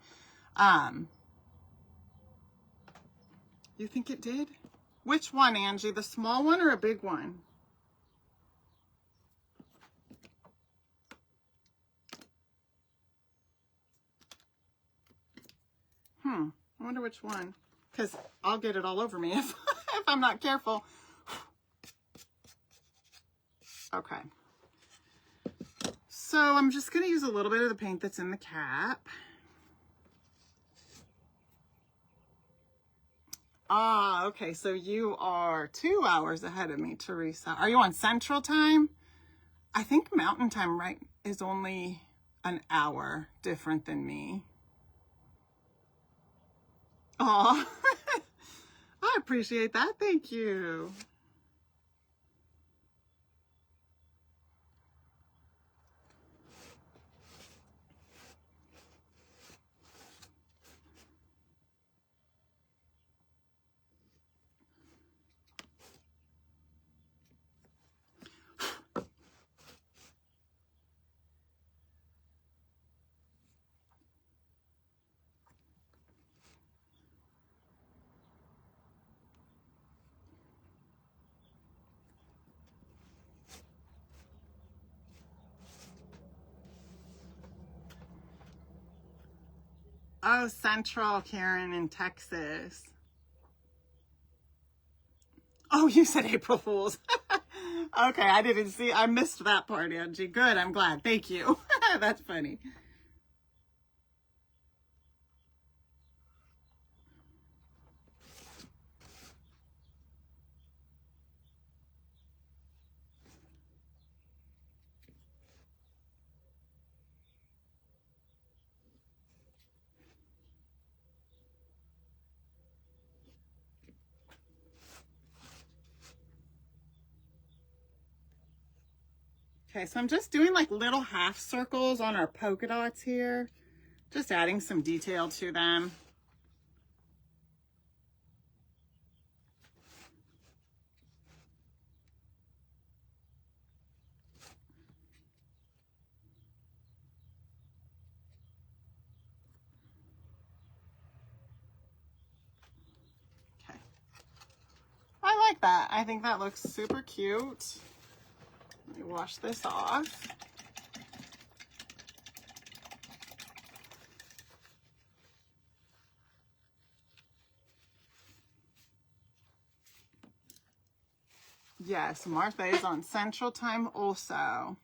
You think it did? Which one, Angie? The small one or a big one? I wonder which one, because I'll get it all over me if I'm not careful. Okay. So I'm just going to use a little bit of the paint that's in the cap. Ah, okay. So you are 2 hours ahead of me, Teresa. Are you on Central Time? I think Mountain Time, right, is only an hour different than me. Oh, I appreciate that. Thank you. Oh, Central, Karen, in Texas. Oh, you said April Fools. Okay, I didn't see. I missed that part, Angie. Good, I'm glad. Thank you. That's funny. Okay, so I'm just doing like little half circles on our polka dots here. Just adding some detail to them. Okay. I like that. I think that looks super cute. Let me wash this off. Yes, Martha is on Central Time also.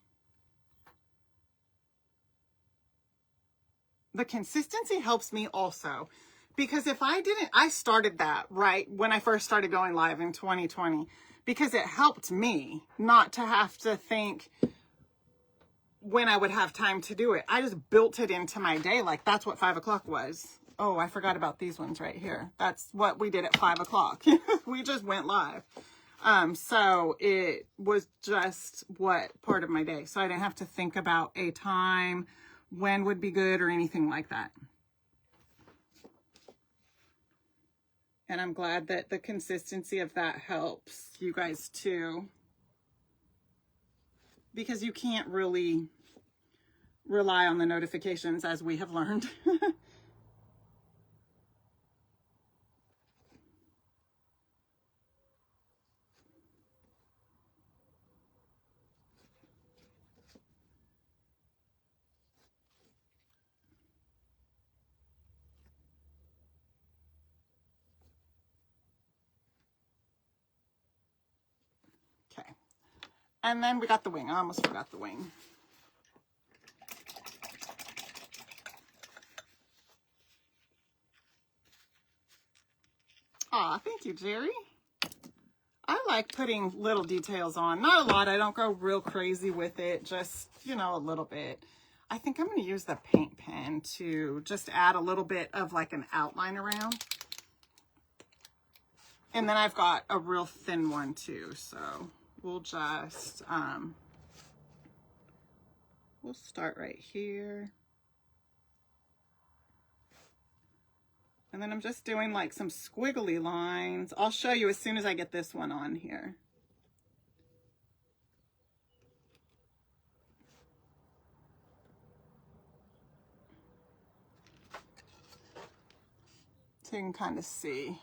The consistency helps me also, because if I didn't, I started that right when I first started going live in 2020, because it helped me not to have to think when I would have time to do it. I just built it into my day. Like that's what 5 o'clock was. Oh, I forgot about these ones right here. That's what we did at 5 o'clock. We just went live. So it was just what part of my day. So I didn't have to think about a time, when would be good or anything like that. And I'm glad that the consistency of that helps you guys too, because you can't really rely on the notifications, as we have learned. Okay. And then we got the wing. I almost forgot the wing. Aw, thank you, Jerry. I like putting little details on. Not a lot. I don't go real crazy with it. Just, you know, a little bit. I think I'm going to use the paint pen to just add a little bit of like an outline around. And then I've got a real thin one too. So we'll just, we'll start right here. And then I'm just doing like some squiggly lines. I'll show you as soon as I get this one on here. So you can kind of see.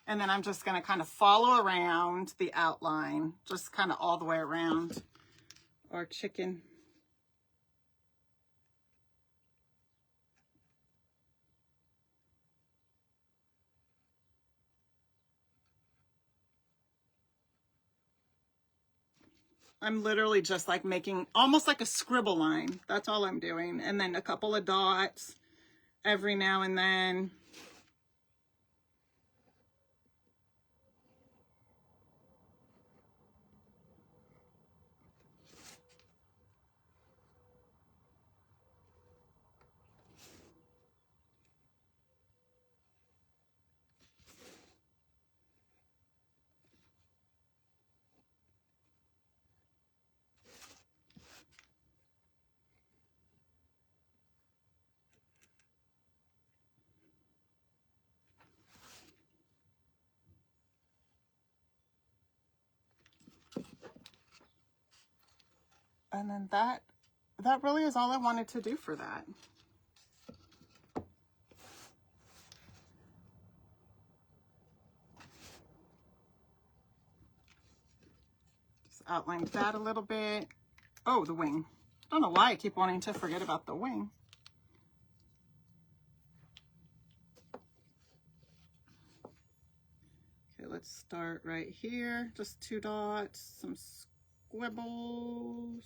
And then I'm just going to kind of follow around the outline, just kind of all the way around our chicken. I'm literally just like making almost like a scribble line. That's all I'm doing. And then a couple of dots every now and then. And then that really is all I wanted to do for that. Just outlined that a little bit. Oh, the wing. I don't know why I keep wanting to forget about the wing. Okay, let's start right here. Just 2 dots, some squibbles.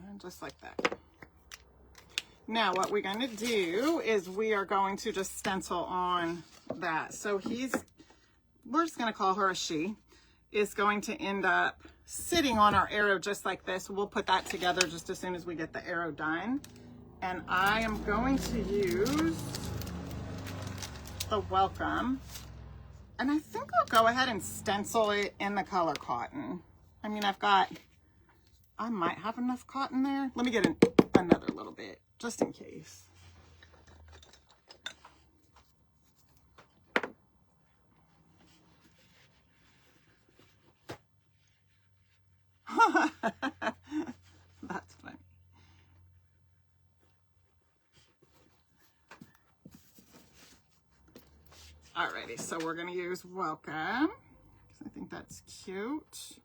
And just like that. Now what we're going to do is we are going to just stencil on that. So we're just going to call her a she, is going to end up sitting on our arrow just like this. We'll put that together just as soon as we get the arrow done. And I am going to use the welcome. And I think I'll go ahead and stencil it in the color cotton. I mean, I might have enough cotton there. Let me get another little bit, just in case. That's funny. Alrighty, so we're gonna use welcome, because I think that's cute.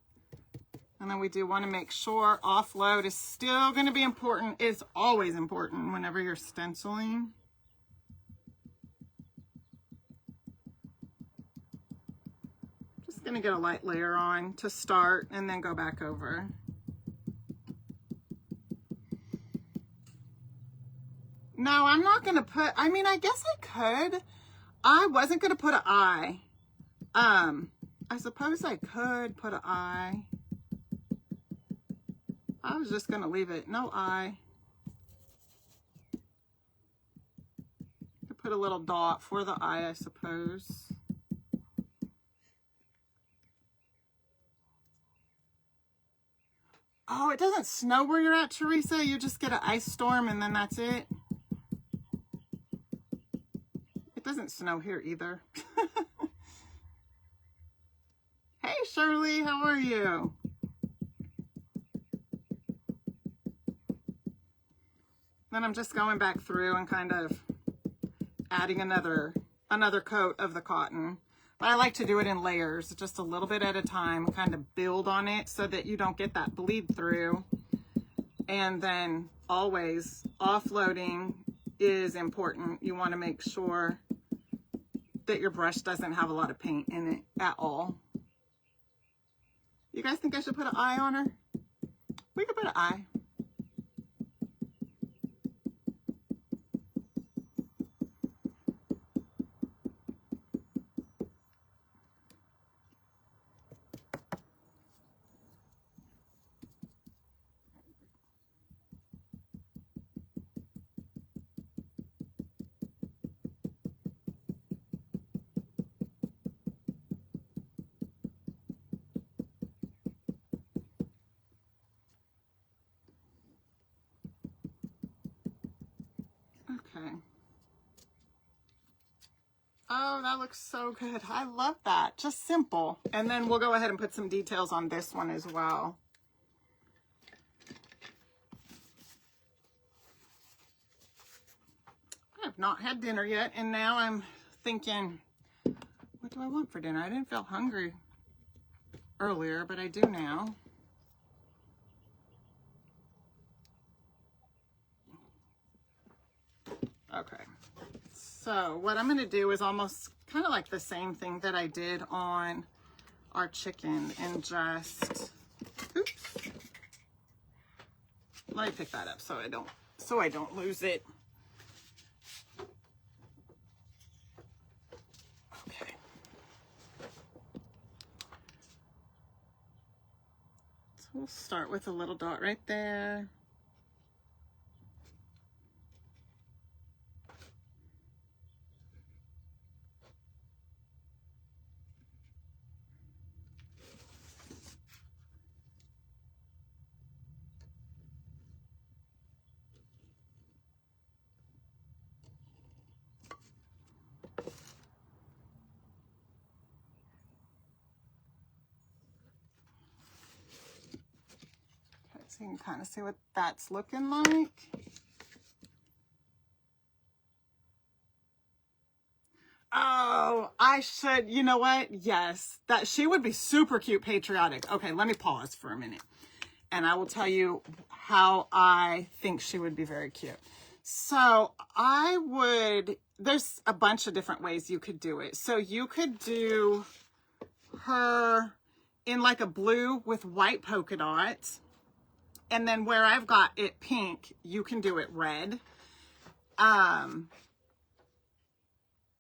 And then we do want to make sure offload is still going to be important. It's always important whenever you're stenciling. Just going to get a light layer on to start and then go back over. No, I'm not going to put, I mean, I guess I could. I wasn't going to put an eye. I suppose I could put an eye. I was just going to leave it, no eye. Put a little dot for the eye, I suppose. Oh, it doesn't snow where you're at, Teresa? You just get an ice storm and then that's it? It doesn't snow here either. Hey, Shirley, how are you? Then I'm just going back through and kind of adding another coat of the cotton. But I like to do it in layers, just a little bit at a time, kind of build on it so that you don't get that bleed through. And then always offloading is important. You want to make sure that your brush doesn't have a lot of paint in it at all. You guys think I should put an eye on her? We could put an eye. Oh, that looks so good. I love that. Just simple. And then we'll go ahead and put some details on this one as well. I have not had dinner yet, and now I'm thinking, what do I want for dinner? I didn't feel hungry earlier, but I do now. Okay, so what I'm going to do is almost kind of like the same thing that I did on our chicken, and just, oops, let me pick that up so I don't lose it. Okay. So we'll start with a little dot right there. So you can kind of see what that's looking like. Oh, I should, you know what? Yes, that she would be super cute patriotic. Okay, let me pause for a minute and I will tell you how I think she would be very cute. So there's a bunch of different ways you could do it. So you could do her in like a blue with white polka dots. And then where I've got it pink, you can do it red. And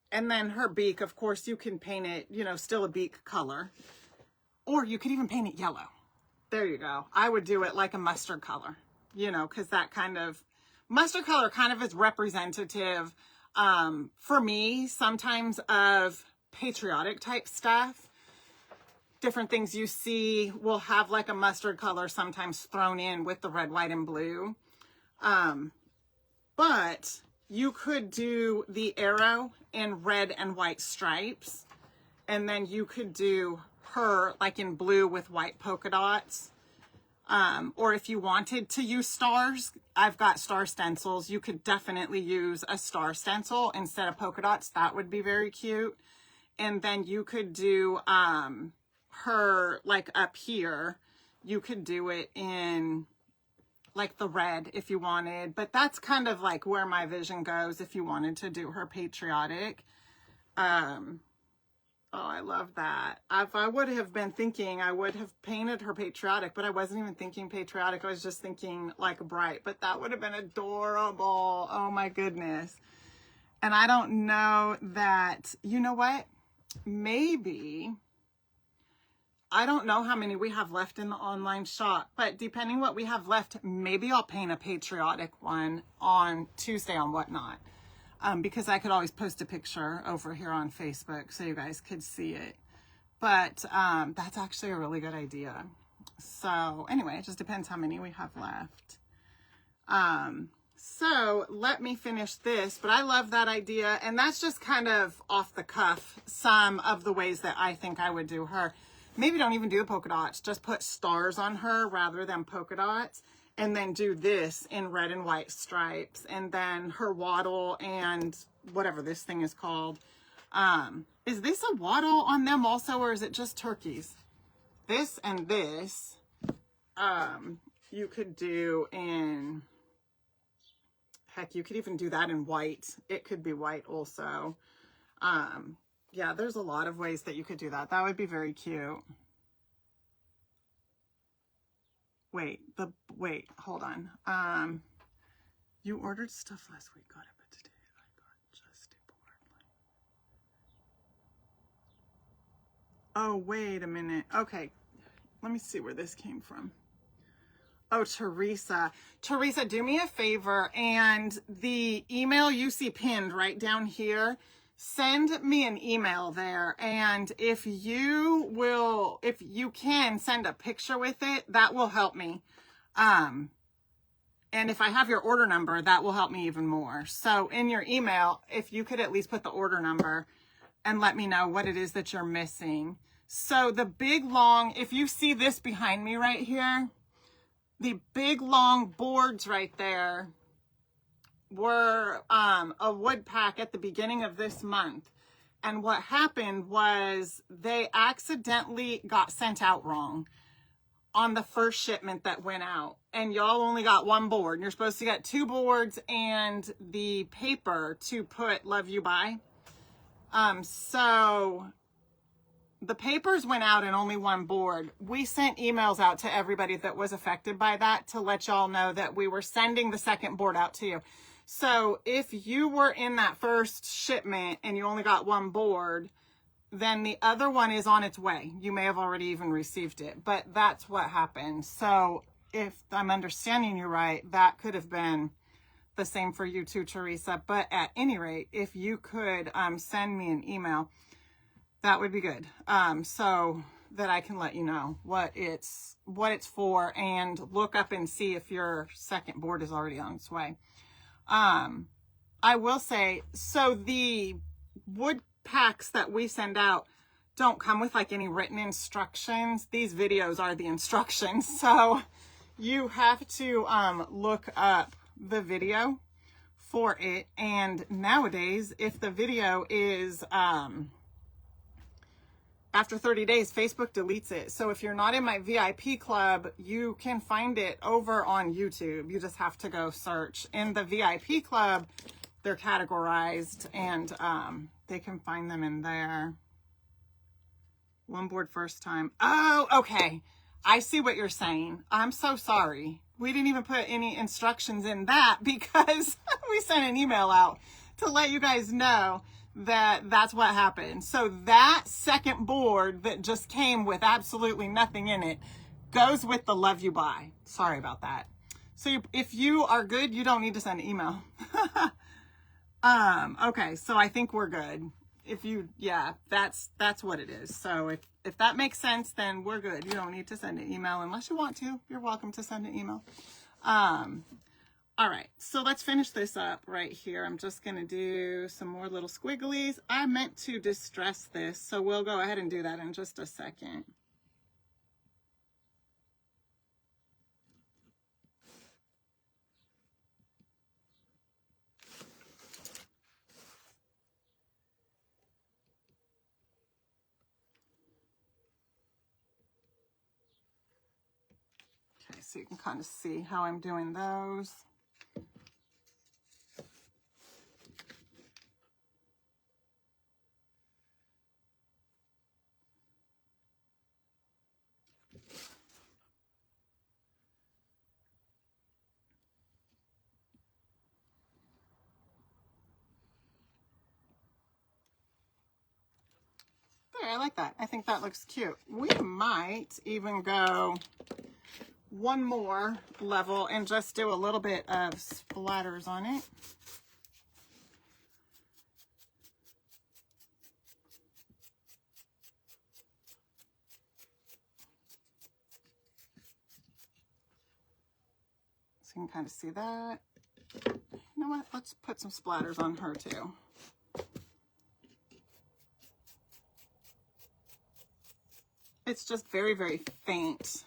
then her beak, of course, you can paint it, you know, still a beak color. Or you could even paint it yellow. There you go. I would do it like a mustard color, you know, because that kind of, mustard color kind of is representative, for me, sometimes of patriotic type stuff. Different things you see will have like a mustard color sometimes thrown in with the red, white, and blue. But you could do the arrow in red and white stripes. And then you could do her like in blue with white polka dots. Or if you wanted to use stars, I've got star stencils. You could definitely use a star stencil instead of polka dots. That would be very cute. And then you could do, her like up here, you could do it in like the red if you wanted, but that's kind of like where my vision goes if you wanted to do her patriotic. Oh, I love that. If I would have been thinking, I would have painted her patriotic, but I wasn't even thinking patriotic. I was just thinking like bright, but that would have been adorable. Oh my goodness. And I don't know that, you know what, maybe, I don't know how many we have left in the online shop, but depending what we have left, maybe I'll paint a patriotic one on Tuesday on Whatnot, because I could always post a picture over here on Facebook so you guys could see it. But that's actually a really good idea. So anyway, it just depends how many we have left. So let me finish this, but I love that idea. And that's just kind of off the cuff, some of the ways that I think I would do her. Maybe don't even do the polka dots, just put stars on her rather than polka dots, and then do this in red and white stripes, and then her waddle and whatever this thing is called. Is this a waddle on them also, or is it just turkeys? This and this, you could do in, heck, you could even do that in white. It could be white also. Yeah, there's a lot of ways that you could do that. That would be very cute. Wait, hold on. You ordered stuff last week, got it, but today I got just a board. Oh, wait a minute. Okay, let me see where this came from. Oh, Teresa. Teresa, do me a favor, and the email you see pinned right down here, send me an email there, and if you can send a picture with it, that will help me. And if I have your order number, that will help me even more. So in your email, if you could at least put the order number, and let me know what it is that you're missing. So the big long, if you see this behind me right here, the big long boards right there were a wood pack at the beginning of this month. And what happened was they accidentally got sent out wrong on the first shipment that went out. And y'all only got one board. You're supposed to get 2 boards and the paper to put Love You By. So the papers went out in only 1 board. We sent emails out to everybody that was affected by that to let y'all know that we were sending the second board out to you. So if you were in that first shipment and you only got 1 board, then the other one is on its way. You may have already even received it, but that's what happened. So if I'm understanding you right, that could have been the same for you too, Teresa. But at any rate, if you could send me an email, that would be good. So that I can let you know what it's for, and look up and see if your second board is already on its way. I will say, so the wood packs that we send out don't come with like any written instructions. These videos are the instructions. So you have to look up the video for it. And nowadays, if the video is after 30 days, Facebook deletes it. So if you're not in my VIP club, you can find it over on YouTube. You just have to go search. In the VIP club, they're categorized, and they can find them in there. 1 board first time. Oh, okay. I see what you're saying. I'm so sorry. We didn't even put any instructions in that because we sent an email out to let you guys know that that's what happened. So that second board that just came with absolutely nothing in it goes with the Love You By. Sorry about that. So if you are good, you don't need to send an email. Okay, so I think we're good. If you, yeah, that's what it is. So if that makes sense, then we're good. You don't need to send an email unless you want to. You're welcome to send an email. All right, so let's finish this up right here. I'm just gonna do some more little squigglies. I meant to distress this, so we'll go ahead and do that in just a second. Okay, so you can kind of see how I'm doing those. There, I like that. I think that looks cute. We might even go 1 more level and just do a little bit of splatters on it. So you can kind of see that. You know what? Let's put some splatters on her too. It's just very, very faint.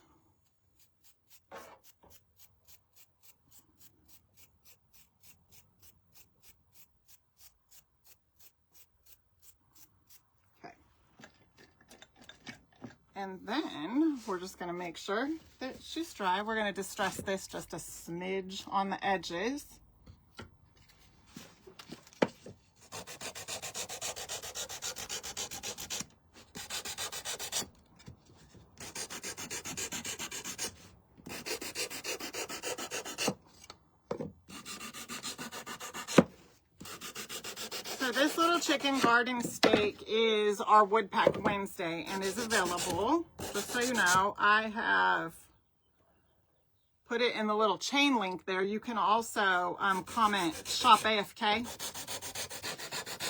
Okay. And then we're just going to make sure that she's dry. We're going to distress this just a smidge on the edges. This little chicken garden steak is our Wood Pack Wednesday and is available. Just so you know, I have put it in the little chain link there. You can also comment shop AFK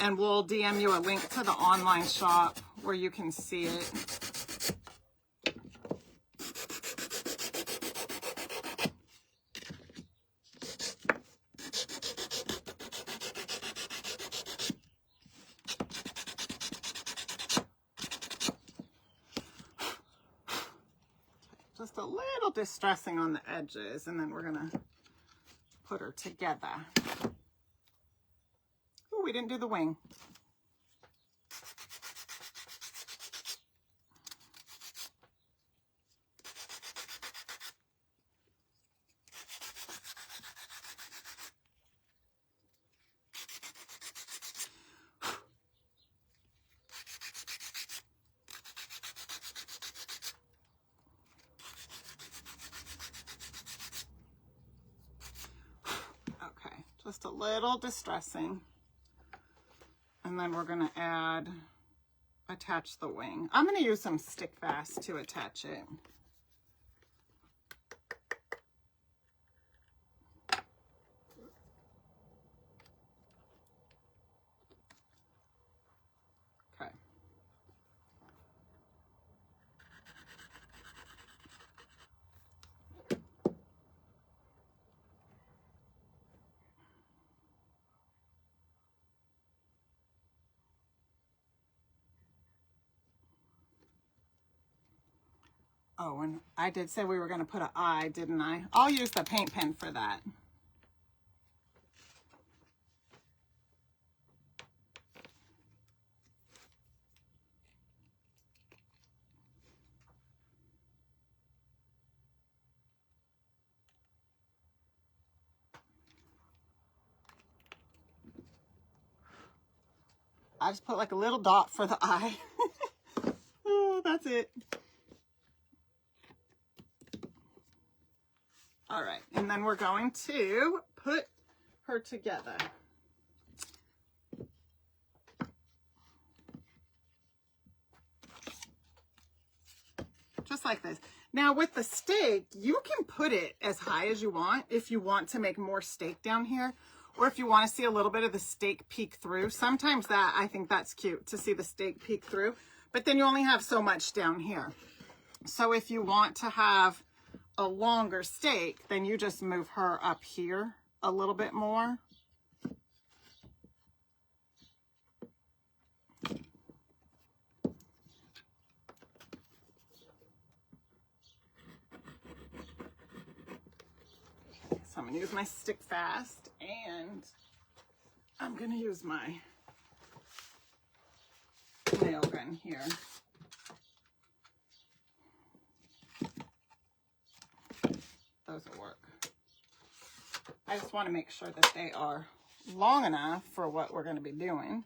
and we'll DM you a link to the online shop where you can see it. just a little distressing on the edges, and then we're gonna put her together. Oh, we didn't do the wing. Just a little distressing. And then we're going to attach the wing. I'm going to use some stick fast to attach it. Okay. Oh, and I did say we were going to put an eye, didn't I? I'll use the paint pen for that. I just put like a little dot for the eye. Oh, that's it. All right, and then we're going to put her together. Just like this. Now with the stake, you can put it as high as you want if you want to make more stake down here, or if you want to see a little bit of the stake peek through. Sometimes I think that's cute to see the stake peek through, but then you only have so much down here. So if you want to have a longer stake, then you just move her up here a little bit more. So I'm going to use my stick fast, and I'm going to use my nail gun here. Those will work. I just want to make sure that they are long enough for what we're going to be doing.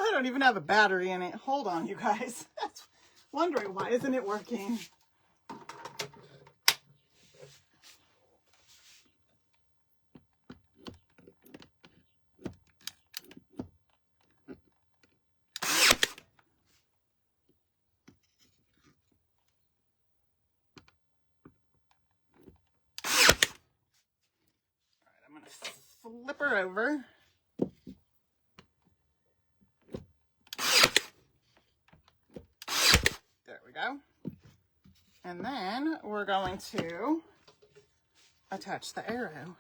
I don't even have a battery in it. Hold on, you guys. That's wondering why isn't it working? I'm going to flip her over. There we go. And then we're going to attach the arrow.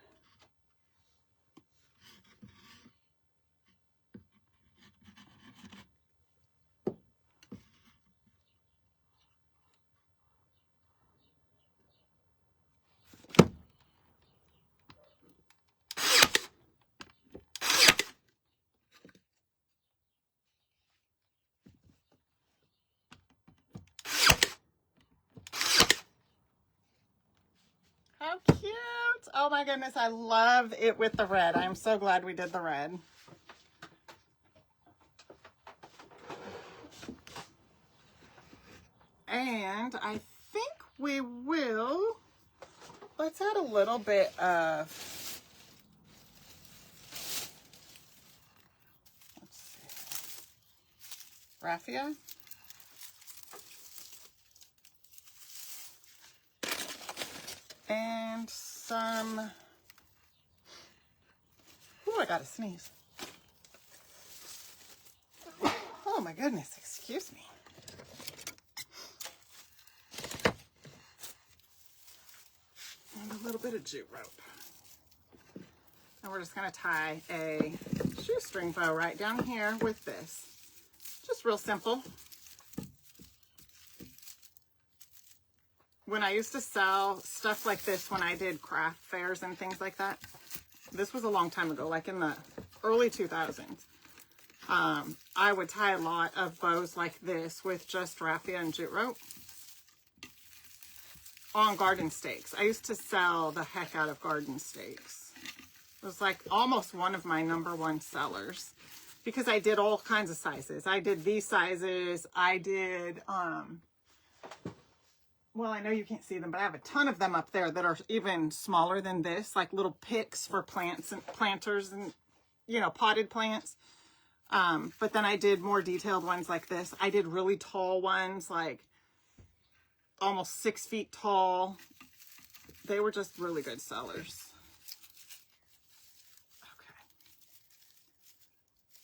How cute! Oh my goodness, I love it with the red. I'm so glad we did the red. And I think we will, let's add a little bit of, let's see, raffia. And some, oh, I gotta sneeze. Oh my goodness, excuse me. And a little bit of jute rope. And we're just gonna tie a shoestring bow right down here with this. Just real simple. When I used to sell stuff like this, when I did craft fairs and things like that, this was a long time ago, like in the early 2000s. I would tie a lot of bows like this with just raffia and jute rope on garden stakes. I used to sell the heck out of garden stakes. It was like almost one of my #1 sellers because I did all kinds of sizes. I did these sizes. I did, well, I know you can't see them, but I have a ton of them up there that are even smaller than this, like little picks for plants and planters and, you know, potted plants. But then I did more detailed ones like this. I did really tall ones, like almost 6 feet tall. They were just really good sellers. Okay.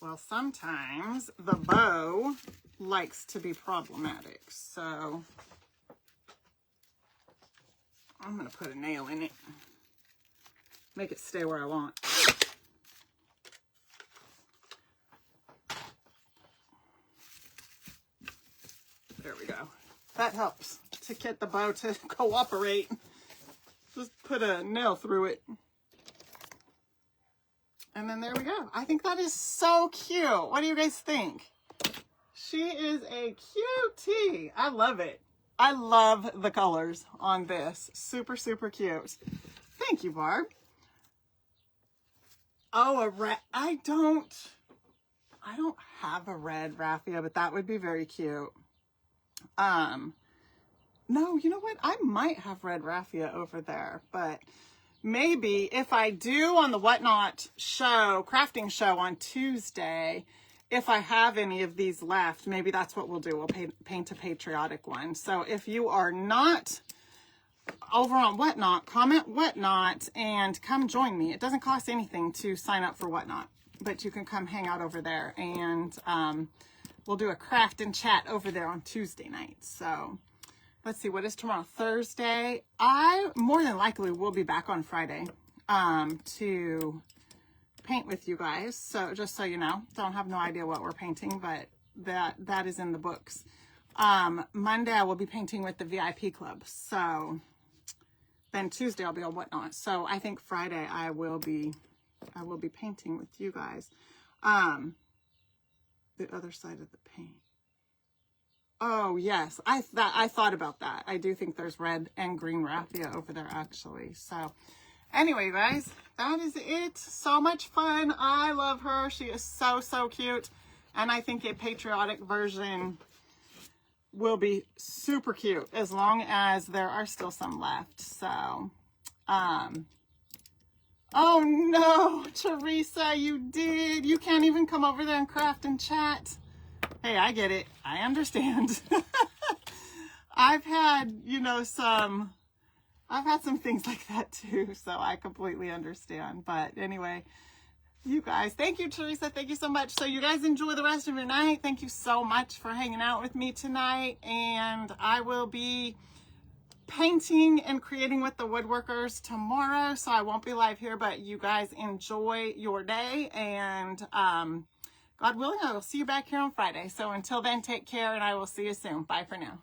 Well, sometimes the bow likes to be problematic, so I'm going to put a nail in it. Make it stay where I want. There we go. That helps to get the bow to cooperate. Just put a nail through it. And then there we go. I think that is so cute. What do you guys think? She is a cutie. I love it. I love the colors on this. Super, super cute. Thank you, Barb. Oh, a red. I don't have a red raffia, but that would be very cute. No, you know what? I might have red raffia over there, but maybe if I do on the Whatnot show, crafting show on Tuesday, if I have any of these left, maybe that's what we'll do. We'll paint a patriotic one. So if you are not over on Whatnot, comment Whatnot and come join me. It doesn't cost anything to sign up for Whatnot, but you can come hang out over there, and we'll do a craft and chat over there on Tuesday night. So let's see, what is tomorrow? Thursday. I more than likely will be back on Friday to paint with you guys. So just so you know, don't have no idea what we're painting, but that is in the books. Monday I will be painting with the VIP club. So then Tuesday I'll be on Whatnot. So I think Friday I will be painting with you guys. The other side of the paint. Oh yes, I thought about that. I do think there's red and green raffia over there actually. So anyway, guys, that is it. So much fun. I love her. She is so, so cute. And I think a patriotic version will be super cute as long as there are still some left. So, oh no, Teresa, you did. You can't even come over there and craft and chat. Hey, I get it. I understand. I've had, you know, I've had some things like that too, so I completely understand. But anyway, you guys, thank you, Teresa. Thank you so much. So you guys enjoy the rest of your night. Thank you so much for hanging out with me tonight. And I will be painting and creating with the woodworkers tomorrow, so I won't be live here, but you guys enjoy your day, and God willing, I will see you back here on Friday. So until then, take care, and I will see you soon. Bye for now.